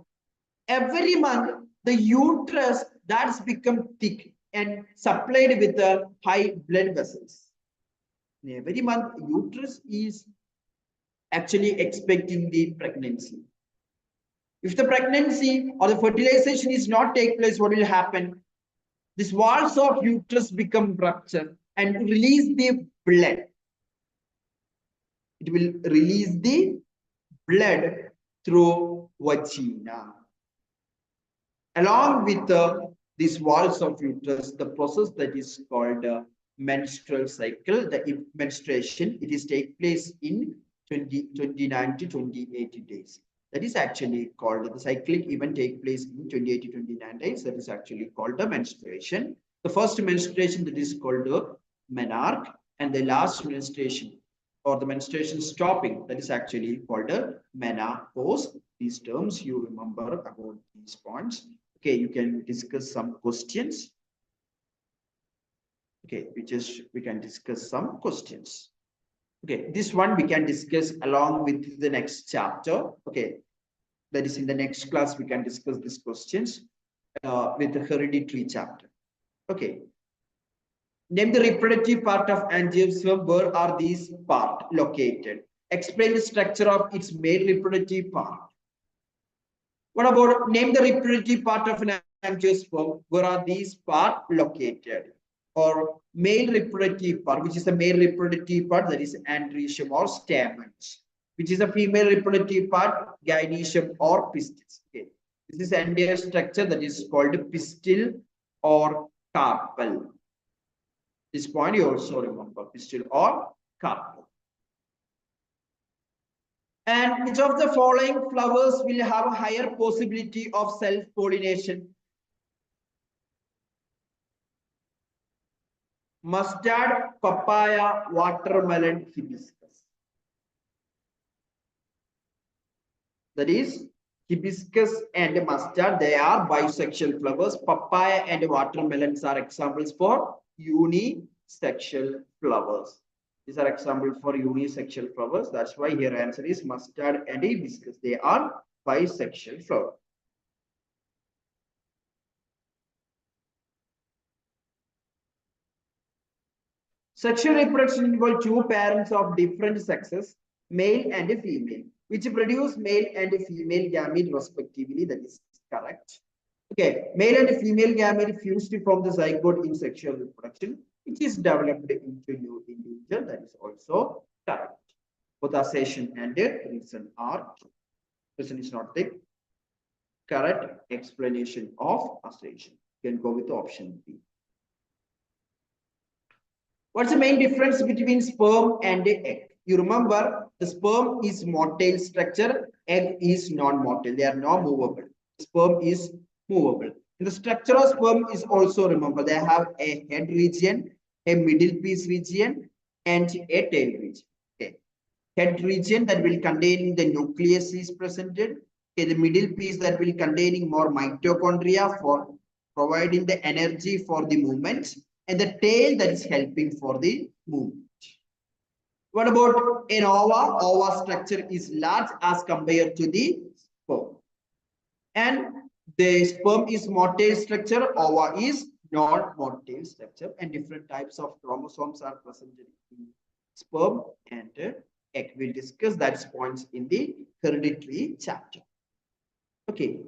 Every month, the uterus that's become thick and supplied with the high blood vessels. Every month, uterus is actually expecting the pregnancy. If the pregnancy or the fertilization is not take place, what will happen? These walls of uterus become ruptured and release the blood. It will release the blood through vagina. Along with these walls of uterus, the process that is called menstrual cycle, the menstruation, it is take place in 29 to 28 days. That is actually called the cyclic event take place in 28 to 29 days. That is actually called the menstruation. The first menstruation that is called the menarche, and the last menstruation or the menstruation stopping that is actually called the menopause. These terms you remember about these points. Okay, you can discuss some questions. Okay, we can discuss some questions. Okay, this one we can discuss along with the next chapter. Okay, that is in the next class we can discuss these questions with the hereditary chapter. Okay, name the reproductive part of angiosperm. Where are these parts located? Explain the structure of its male reproductive part. What about name the reproductive part of an angiosperm? Where are these parts located? Or male reproductive part, which is the male reproductive part, that is andrecium or stamens, which is a female reproductive part, gynoecium or pistils. Okay, this is entire structure that is called pistil or carpel. This point you also remember, pistil or carpel. And which of the following flowers will have a higher possibility of self-pollination? Mustard, papaya, watermelon, hibiscus. That is hibiscus and mustard, they are bisexual flowers. Papaya and watermelons are examples for unisexual flowers. These are examples for unisexual flowers. That's why here answer is mustard and hibiscus. They are bisexual flowers. Sexual reproduction involves two parents of different sexes, male and female, which produce male and female gamete respectively. That is correct. Okay, male and female gamete fused to form the zygote in sexual reproduction, which is developed into new individual. That is also correct. Both assertion and reason are true. Reason is not the correct explanation of assertion. You can go with option B. What's the main difference between sperm and egg? You remember the sperm is motile structure, egg is non-motile. They are not movable. Sperm is movable. And the structure of sperm is also, remember, they have a head region, a middle piece region, and a tail region. Okay. Head region that will contain the nucleus is presented. Okay, the middle piece that will containing more mitochondria for providing the energy for the movement, and the tail that is helping for the movement. What about an ova? Ova structure is large as compared to the sperm. And the sperm is motile structure, ova is non-motile structure, and different types of chromosomes are present in sperm and egg. We'll discuss that points in the hereditary chapter. Okay.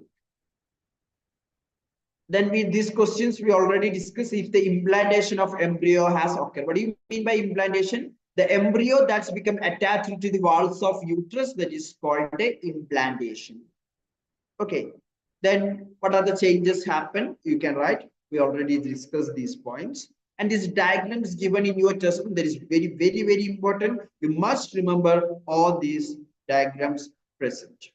Then with these questions, we already discussed if the implantation of embryo has occurred. What do you mean by implantation? The embryo that's become attached to the walls of uterus, that is called the implantation. Okay. Then what are the changes happen? You can write. We already discussed these points. And this diagram is given in your textbook. That is very, very, very important. You must remember all these diagrams present.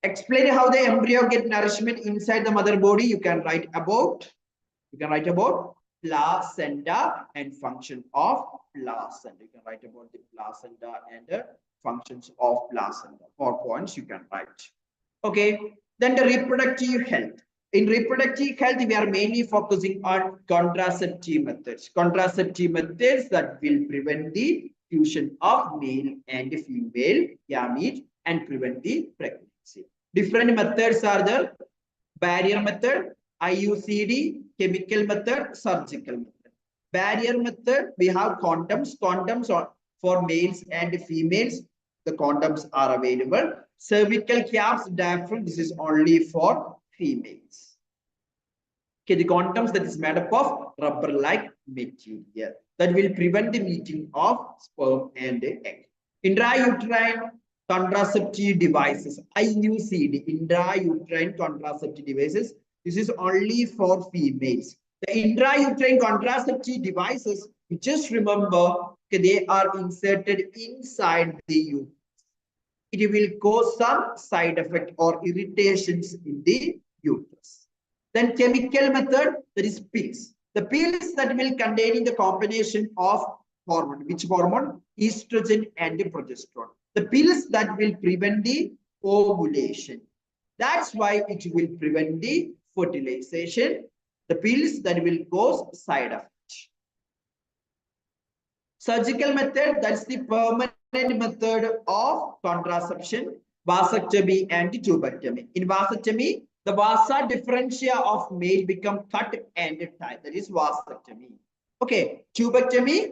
Explain how the embryo get nourishment inside the mother body. You can write about placenta and function of placenta. You can write about the placenta and the functions of placenta. 4 points you can write. Okay. Then the reproductive health. In reproductive health, we are mainly focusing on contraceptive methods. Contraceptive methods that will prevent the fusion of male and female gamete and prevent the pregnancy. Different methods are the barrier method, IUCD, chemical method, surgical method. Barrier method, we have condoms. Condoms are for males and females. The condoms are available. Cervical caps, diaphragm, this is only for females. Okay, the condoms that is made up of rubber-like material that will prevent the meeting of sperm and egg. Intrauterine contraceptive devices, IUCD, intrauterine contraceptive devices. This is only for females. The intrauterine contraceptive devices, you just remember, okay, they are inserted inside the uterus. It will cause some side effect or irritations in the uterus. Then chemical method, that is pills. The pills that will contain the combination of hormone. Which hormone? Estrogen and progesterone. The pills that will prevent the ovulation. That's why it will prevent the fertilization. The pills that will cause side effect. Surgical method, that's the permanent method of contraception, vasectomy and tubectomy. In vasectomy, the vasa differentia of male become cut and tied. That is vasectomy. Okay, tubectomy.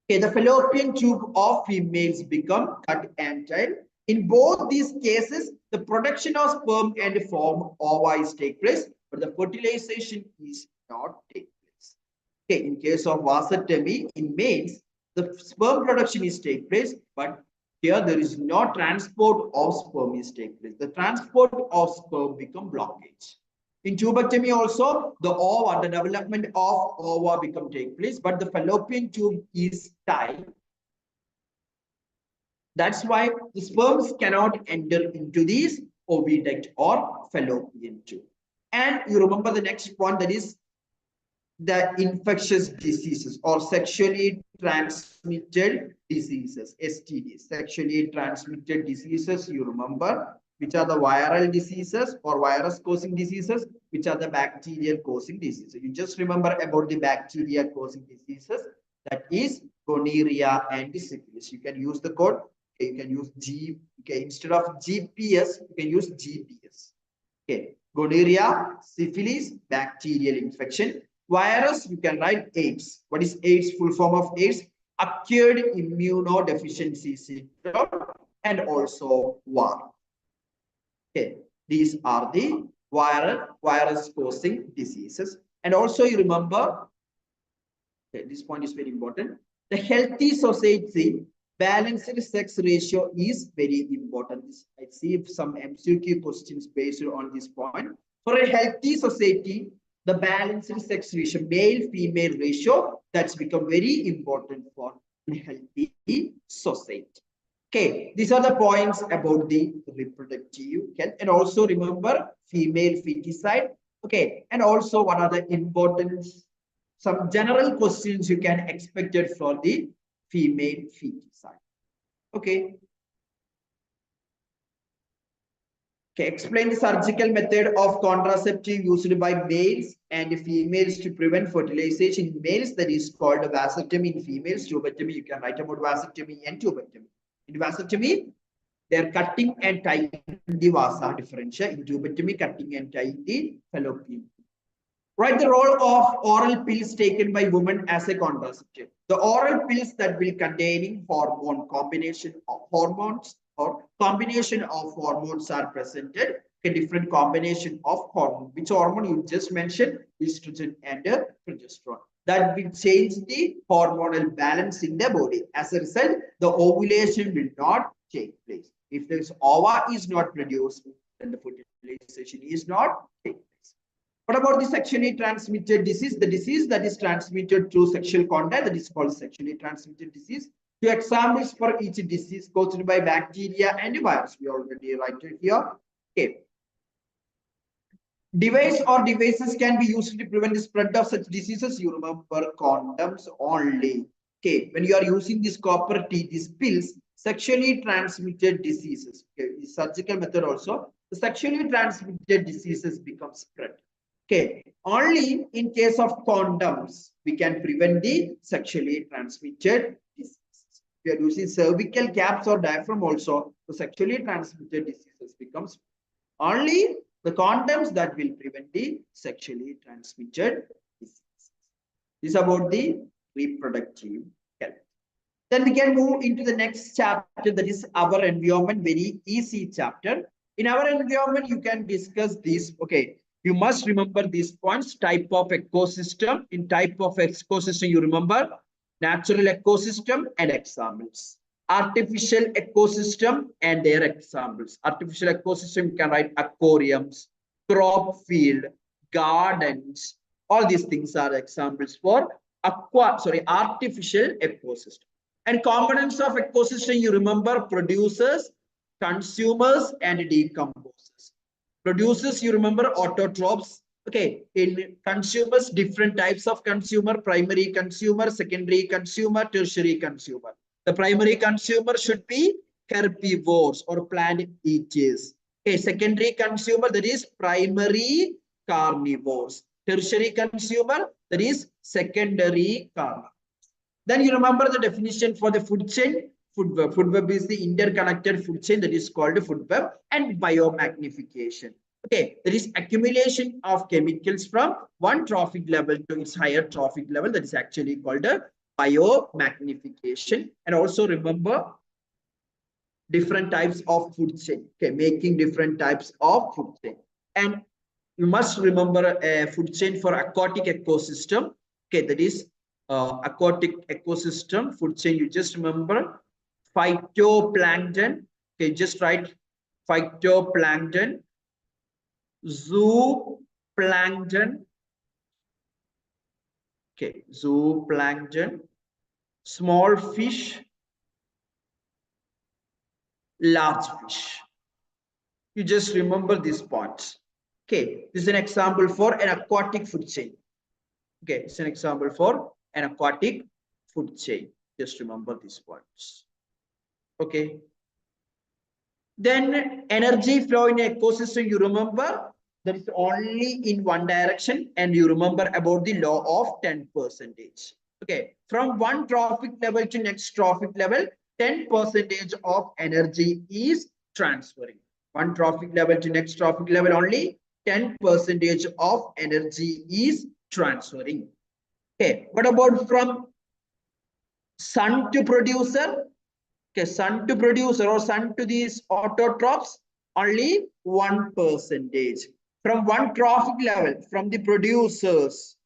Okay, the fallopian tube of females become cut and tied. In both these cases, the production of sperm and form ovies take place, but the fertilization is not take place. Okay, in case of vasectomy, in males, the sperm production is take place, but here there is no transport of sperm is take place. The transport of sperm become blockage. In tubectomy also, the ova, the development of ova become take place, but the fallopian tube is tied. That's why the sperms cannot enter into these oviduct or fallopian tube. And you remember the next one, that is the infectious diseases or sexually transmitted diseases, STDs, sexually transmitted diseases. You remember which are the viral diseases or virus causing diseases, which are the bacterial causing diseases. You just remember about the bacteria causing diseases, that is gonorrhea and syphilis. You can use the code. You can use G. Okay, instead of GPS, you can use GPS. Okay, gonorrhea, syphilis, bacterial infection. Virus, you can write AIDS. What is AIDS? Full form of AIDS? Acquired immunodeficiency syndrome and also war. Okay, these are the virus causing diseases. And also you remember, okay, this point is very important. The healthy society balanced sex ratio is very important. I see some MCQ questions based on this point. For a healthy society, the balanced sex ratio, male-female ratio, that's become very important for a healthy society. Okay, these are the points about the reproductive health. And also remember female feticide. Okay, and also what are the important, some general questions you can expect it for the female feticide. Okay. Okay, explain the surgical method of contraceptive used by males and females to prevent fertilization in males. That is called vasectomy. In females, tubectomy. You can write about vasectomy and tubectomy. In vasectomy, they are cutting and tying the vasa differential. In tubectomy, cutting and tying the fallopian. Write the role of oral pills taken by women as a contraceptive. The oral pills that will containing hormone combination of hormones or combination of hormones are presented. A different combination of hormone. Which hormone you just mentioned? Estrogen and progesterone. That will change the hormonal balance in the body. As a result, the ovulation will not take place. If this ova is not produced, then the fertilization is not taking place. What about the sexually transmitted disease? The disease that is transmitted through sexual contact, that is called sexually transmitted disease. Two examples for each disease caused by bacteria and virus. We already write it here. Okay. Device or devices can be used to prevent the spread of such diseases. You remember condoms only. Okay. When you are using this copper T, these pills, sexually transmitted diseases. Okay. The surgical method also. The sexually transmitted diseases become spread. Okay, only in case of condoms, we can prevent the sexually transmitted diseases. We are using cervical caps or diaphragm also, the sexually transmitted diseases becomes only the condoms that will prevent the sexually transmitted diseases. This is about the reproductive health. Then we can move into the next chapter, that is our environment, very easy chapter. In our environment, you can discuss this. Okay. You must remember these points. Type of ecosystem. In type of ecosystem, you remember natural ecosystem and examples. Artificial ecosystem and their examples. Artificial ecosystem, you can write aquariums, crop field, gardens. All these things are examples for artificial ecosystem. And components of ecosystem, you remember producers, consumers, and decomposers. Producers, you remember autotrophs. Okay, in consumers, different types of consumer: primary consumer, secondary consumer, tertiary consumer. The primary consumer should be herbivores or plant eaters. Okay, secondary consumer, that is primary carnivores. Tertiary consumer, that is secondary carnivores. Then you remember the definition for the food chain. Food web. Food web is the interconnected food chain, that is called food web. And biomagnification. Okay, there is accumulation of chemicals from one trophic level to its higher trophic level. That is actually called a biomagnification. And also remember different types of food chain. Okay, making different types of food chain. And you must remember a food chain for aquatic ecosystem. Okay, that is aquatic ecosystem food chain. You just remember phytoplankton. Okay, just write phytoplankton, zooplankton. Okay, zooplankton, small fish, large fish. You just remember these points. Okay, this is an example for an aquatic food chain. Okay, it's an example for an aquatic food chain. Just remember these points. Okay. Then energy flow in ecosystem, you remember that is only in one direction, and you remember about the law of 10%. Okay, from one trophic level to next trophic level, 10% of energy is transferring. One trophic level to next trophic level, only 10% of energy is transferring. Okay, what about from sun to producer? Okay, sun to producer or sun to these autotrophs, only 1%. From one trophic level, from the producers,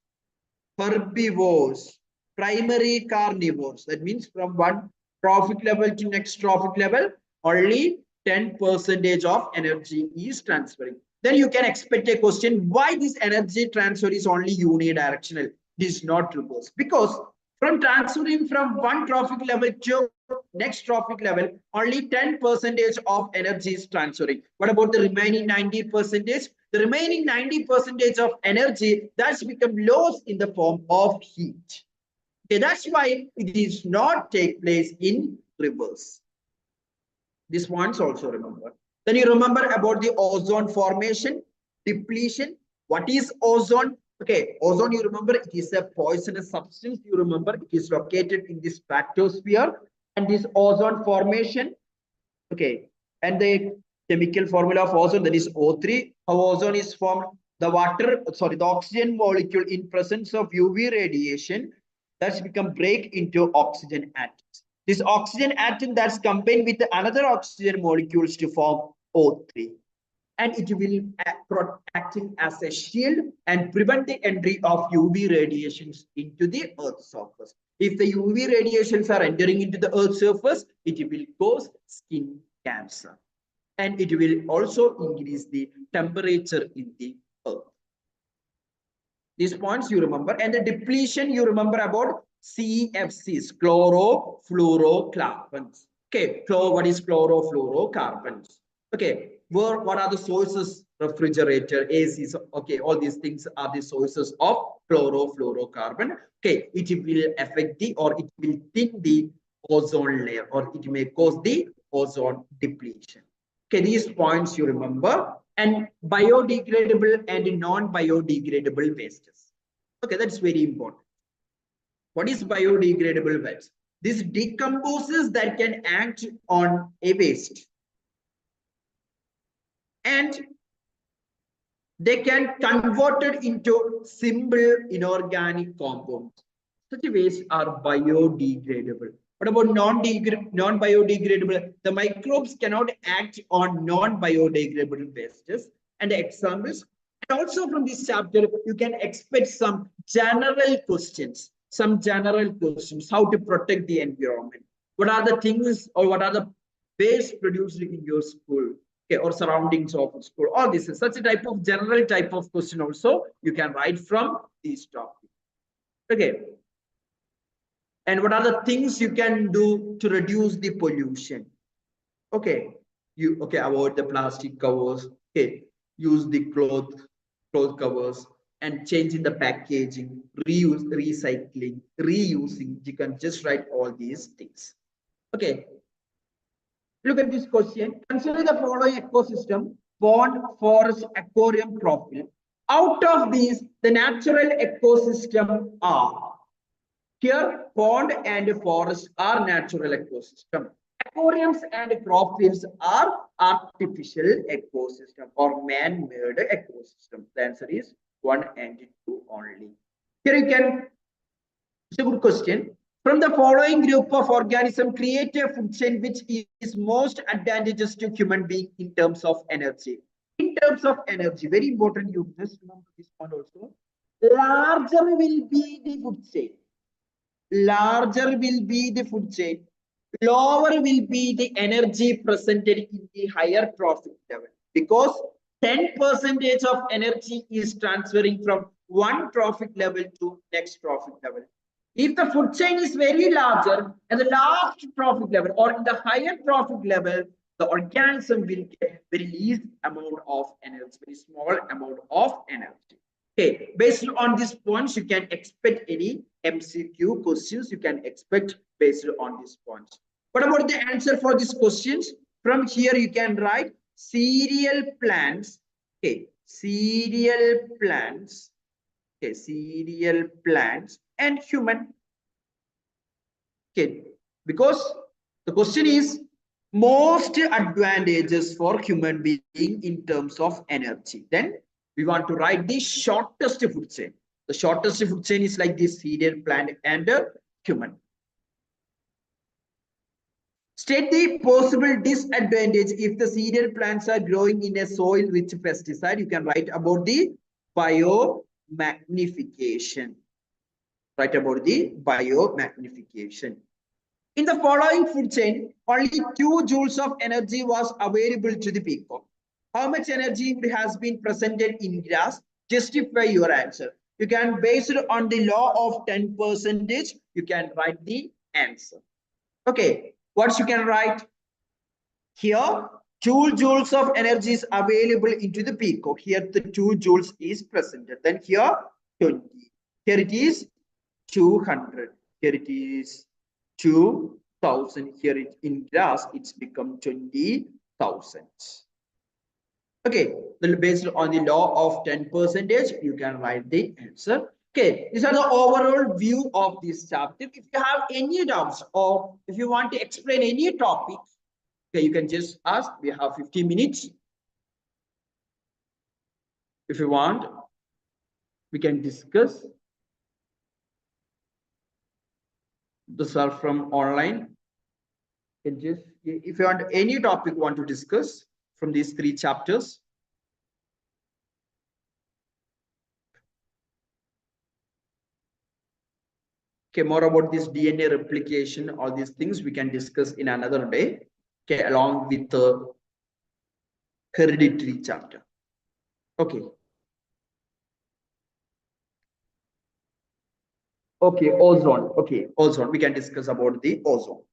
herbivores, primary carnivores, that means from one trophic level to next trophic level, only 10% of energy is transferring. Then you can expect a question, why this energy transfer is only unidirectional? It is not reverse. Because from transferring from one trophic level to next trophic level, only 10% of energy is transferring. What about the remaining 90%? The remaining 90% of energy that's become lost in the form of heat. Okay, that's why it is not take place in reverse. This points also remember. Then you remember about the ozone formation, depletion. What is ozone? Okay, ozone, you remember, it is a poisonous substance. You remember, it is located in the stratosphere. And this ozone formation, okay, and the chemical formula of ozone, that is O3. How ozone is formed? The oxygen molecule in presence of UV radiation, that's become break into oxygen atoms. This oxygen atom that's combined with another oxygen molecules to form O3. And it will acting as a shield and prevent the entry of UV radiations into the Earth's surface. If the UV radiations are entering into the Earth's surface, it will cause skin cancer. And it will also increase the temperature in the Earth. These points you remember. And the depletion you remember about CFCs, chlorofluorocarbons. Okay, what is chlorofluorocarbons? Okay, what are the sources? Refrigerator, ACs, okay, all these things are the sources of chlorofluorocarbon. Okay, it will affect the, or it will thin the ozone layer, or it may cause the ozone depletion. Okay, these points you remember. And biodegradable and non-biodegradable wastes. Okay, that's very important. What is biodegradable waste? This decomposes that can act on a waste. And they can convert it into simple inorganic compounds. Such waste are biodegradable. What about non-biodegradable? The microbes cannot act on non-biodegradable wastes. And the examples, and also from this chapter, you can expect some general questions. How to protect the environment. What are the things, or what are the waste produced in your school? Okay, or surroundings of school. All this is such a type of general type of question also you can write from these topics. Okay. And what are the things you can do to reduce the pollution? Okay, avoid the plastic covers. Okay, use the cloth covers, and changing the packaging, reuse, recycling, reusing. You can just write all these things. Okay. Look at this question. Consider the following ecosystem: pond, forest, aquarium, profile. Out of these, the natural ecosystem are here. Pond and forest are natural ecosystem. Aquariums and crop-fields are artificial ecosystem or man-made ecosystem. The answer is 1 and 2 only. Here you can. It's a good question. From the following group of organisms, create a food chain which is most advantageous to human being in terms of energy. In terms of energy, very important. You just remember this one also. Larger will be the food chain. Larger will be the food chain. Lower will be the energy presented in the higher trophic level, because 10% of energy is transferring from one trophic level to next trophic level. If the food chain is very larger, at the last trophic level or in the higher trophic level, the organism will get very least amount of energy, very small amount of energy. Okay, based on these points, you can expect any MCQ questions you can expect based on these points. What about the answer for these questions? From here, you can write cereal plants. Okay, cereal plants. Okay, cereal plants and human. Okay, because the question is most advantages for human being in terms of energy. Then we want to write the shortest food chain. The shortest food chain is like this cereal plant and human. State the possible disadvantage if the cereal plants are growing in a soil with pesticide. You can write about the biomagnification. Write about the biomagnification. In the following food chain, only 2 joules of energy was available to the peacock. How much energy has been presented in grass? Justify your answer. You can base it on the law of 10%. You can write the answer. Okay, what you can write? Here, 2 joules of energy is available into the peacock. Here, the 2 joules is presented. Then here, 20. Here it is 200. Here it is 2,000. Here in grass, it's become 20,000. Okay, based on the law of 10%, you can write the answer. Okay, these are the overall view of this chapter. If you have any doubts or if you want to explain any topic, okay, you can just ask. We have 15 minutes. If you want, we can discuss. Those are from online. You can just, if you want any topic you want to discuss from these 3 chapters. Okay, more about this DNA replication, all these things we can discuss in another day. Okay, along with the hereditary chapter. Okay. Okay, ozone. Okay, ozone. We can discuss about the ozone.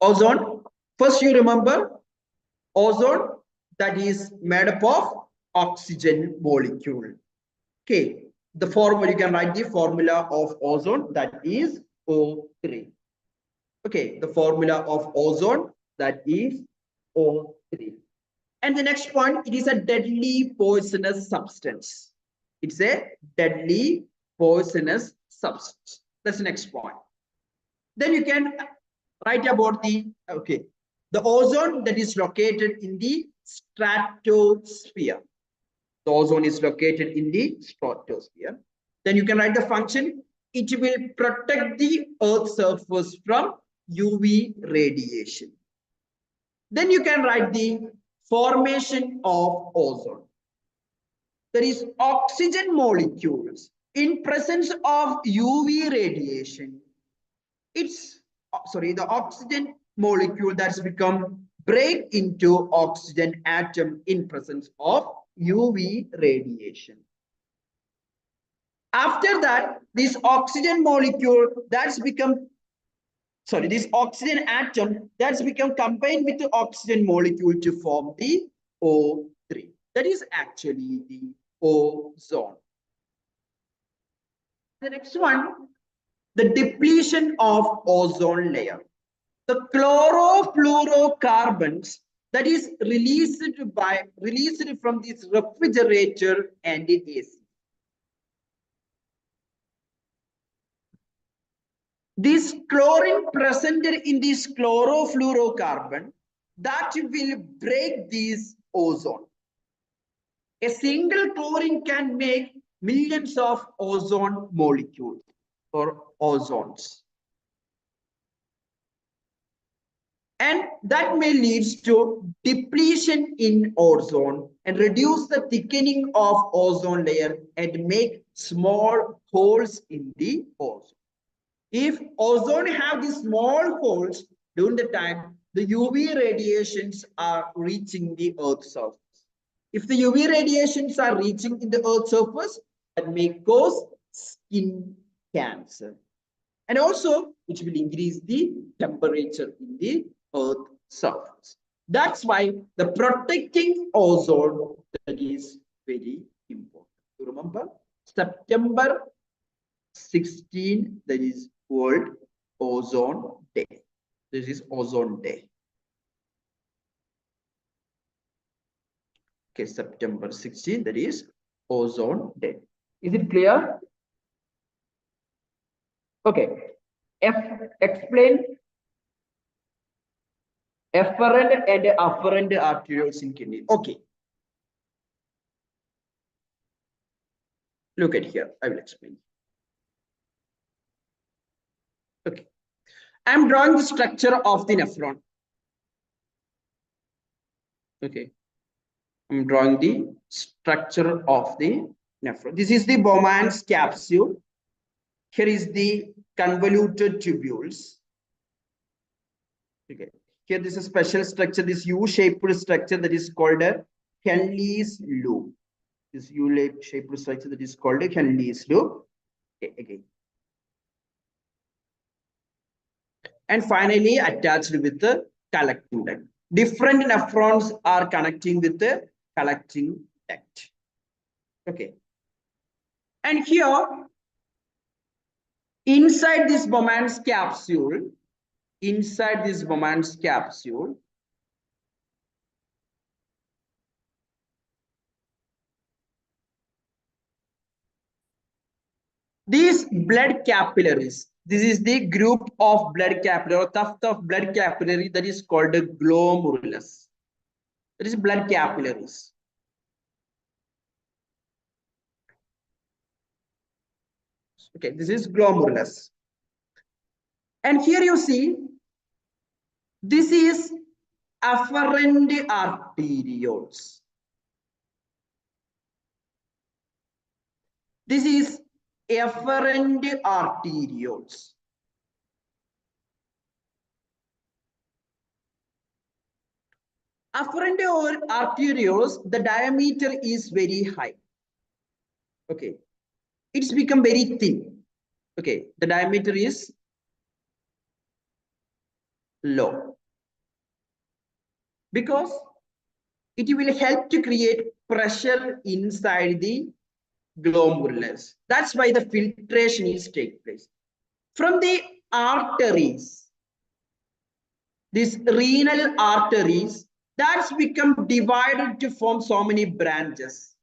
Ozone. First, you remember ozone that is made up of oxygen molecule. Okay, the formula, you can write the formula of ozone, that is O3. Okay, the formula of ozone, that is O3. And the next point, it is a deadly poisonous substance. It's a deadly poisonous substance. That's the next point. Then you can write about the, okay, the ozone that is located in the stratosphere. The ozone is located in the stratosphere. Then you can write the function. It will protect the Earth's surface from UV radiation. Then you can write the formation of ozone. There is oxygen molecules in presence of UV radiation. It's, the oxygen molecule that's become break into oxygen atom in presence of UV radiation. After that, this oxygen molecule that's become, this oxygen atom that's become combined with the oxygen molecule to form the O3. That is actually the ozone. The next one, the depletion of ozone layer. The chlorofluorocarbons that is released from this refrigerator and the AC. This chlorine presented in this chlorofluorocarbon that will break this ozone. A single chlorine can make millions of ozone molecules or ozones. And that may lead to depletion in ozone and reduce the thickening of ozone layer and make small holes in the ozone. If ozone have these small holes, during the time the UV radiations are reaching the Earth's surface. If the UV radiations are reaching in the Earth's surface, that may cause skin cancer. And also, which will increase the temperature in the Earth's surface. That's why the protecting ozone, that is very important. You remember September 16, that is World Ozone Day. This is Ozone Day. Okay, September 16, that is Ozone Day. Is it clear? Okay. Explain efferent and afferent arterioles in kidney. Okay. Look at here. I will explain. Okay. I'm drawing the structure of the nephron. Okay. I'm drawing the structure of the nephron. This is the Bowman's capsule. Here is the convoluted tubules. Okay. Here this is a special structure, this U-shaped structure that is called a Henle's loop. This U-shaped structure that is called a Henle's loop. Okay, again. And finally attached with the collecting duct. Different nephrons are connecting with the collecting duct. Okay. And here, inside this Bowman's capsule, these blood capillaries, this is the group of blood capillary or tuft of blood capillary that is called a glomerulus. That is blood capillaries. Okay, this is glomerulus. And here you see, this is afferent arterioles. This is efferent arterioles. Afferent arterioles, the diameter is very high. Okay, it's become very thin. Okay, the diameter is low because it will help to create pressure inside the glomerulus. That's why the filtration is taking place. From the arteries, these renal arteries, that's become divided to form so many branches.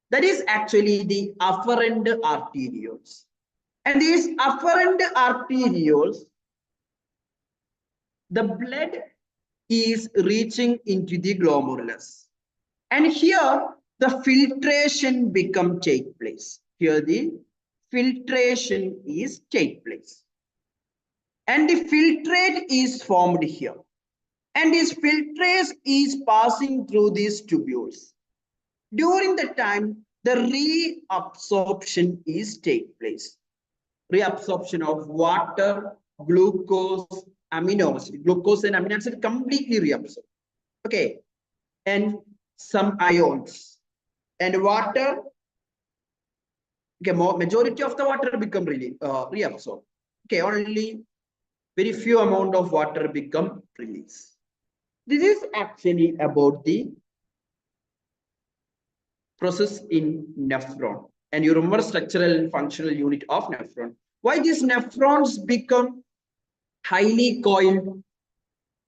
That is actually the afferent arterioles. And these afferent arterioles, the blood is reaching into the glomerulus. And here the filtration take place. Here the filtration is take place. And the filtrate is formed here. And this filtrate is passing through these tubules. During the time, the reabsorption is take place. Reabsorption of water, glucose, amino acid. Glucose and amino acid completely reabsorbed. Okay. And some ions. And water, okay, majority of the water become really reabsorbed. Okay, only very few amount of water become released. This is actually about the process in nephron. And you remember structural and functional unit of nephron. Why these nephrons become highly coiled?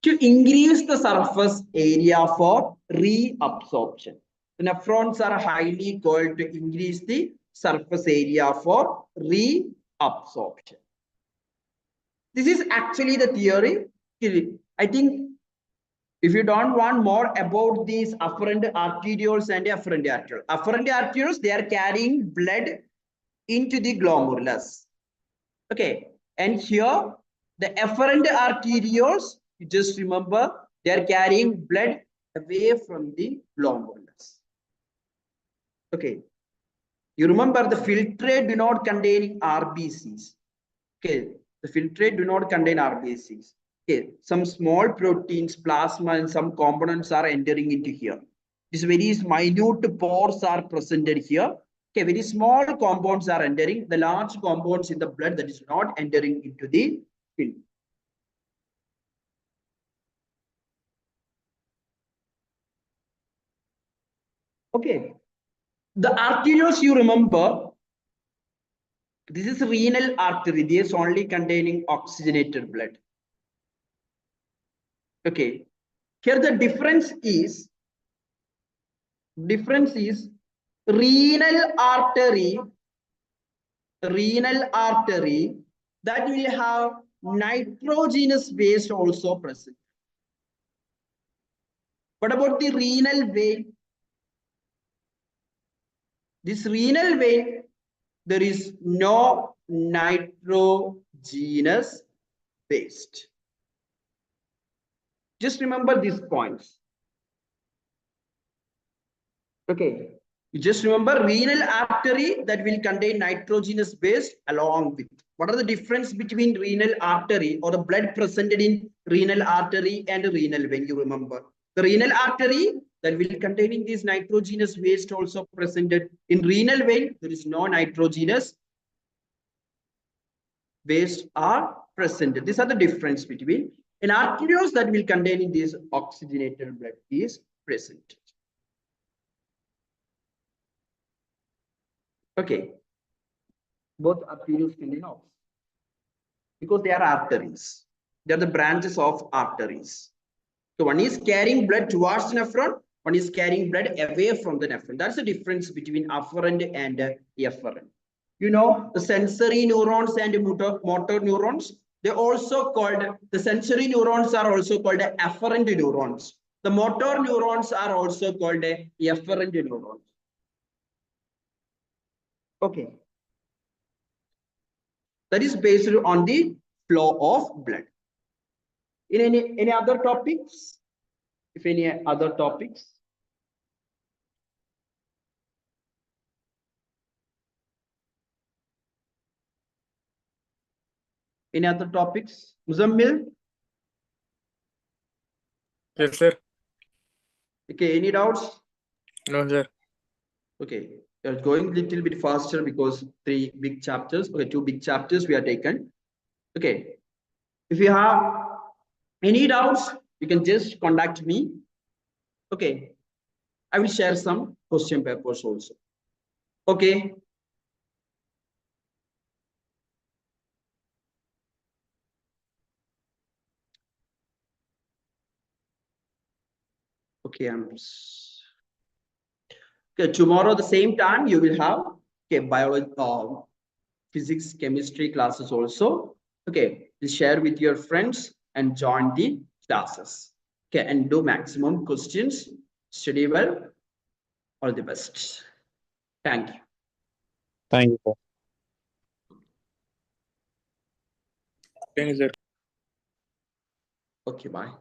To increase the surface area for reabsorption. The nephrons are highly coiled to increase the surface area for reabsorption. This is actually the theory. I think if you don't want more about these afferent arterioles and afferent arterioles, they are carrying blood into the glomerulus. Okay, and here the afferent arterioles, you just remember, they are carrying blood away from the glomerulus. Okay, you remember the filtrate do not contain RBCs. Okay, the filtrate do not contain RBCs. Okay, some small proteins, plasma, and some components are entering into here. These very minute pores are presented here. Okay, very small compounds are entering. The large compounds in the blood that is not entering into the film. Okay. The arterioles you remember, this is renal artery. This is only containing oxygenated blood. Okay. Here the difference is renal artery that will have nitrogenous waste also present. What about the renal vein? This renal vein, there is no nitrogenous waste. Just remember these points. Okay. You just remember renal artery that will contain nitrogenous waste along with. What are the difference between renal artery or the blood presented in renal artery and renal vein? You remember the renal artery that will containing this nitrogenous waste also presented in renal vein. There is no nitrogenous waste are presented. These are the difference between an arterioles that will containing this oxygenated blood is present. Okay, both arterioles contain oxygen because they are arteries. They are the branches of arteries. So one is carrying blood towards the nephron, one is carrying blood away from the nephron. That's the difference between afferent and efferent. You know, the sensory neurons and motor neurons, they also called, the sensory neurons are also called afferent neurons. The motor neurons are also called efferent neurons. Okay. That is based on the flow of blood. In any other topics? If any other topics? Any other topics? Muzammil? Yes, sir. Okay, any doubts? No, sir. Okay, you're going a little bit faster because 3 big chapters. Okay, 2 big chapters we are taken. Okay, if you have any doubts, you can just contact me. Okay, I will share some question papers also. Okay. Okay, okay, tomorrow the same time you will have biology, physics, chemistry classes also. Okay, just share with your friends and join the classes. Okay, and do maximum questions. Study well. All the best. Thank you. Thank you, sir. Thank you, sir. Okay, bye.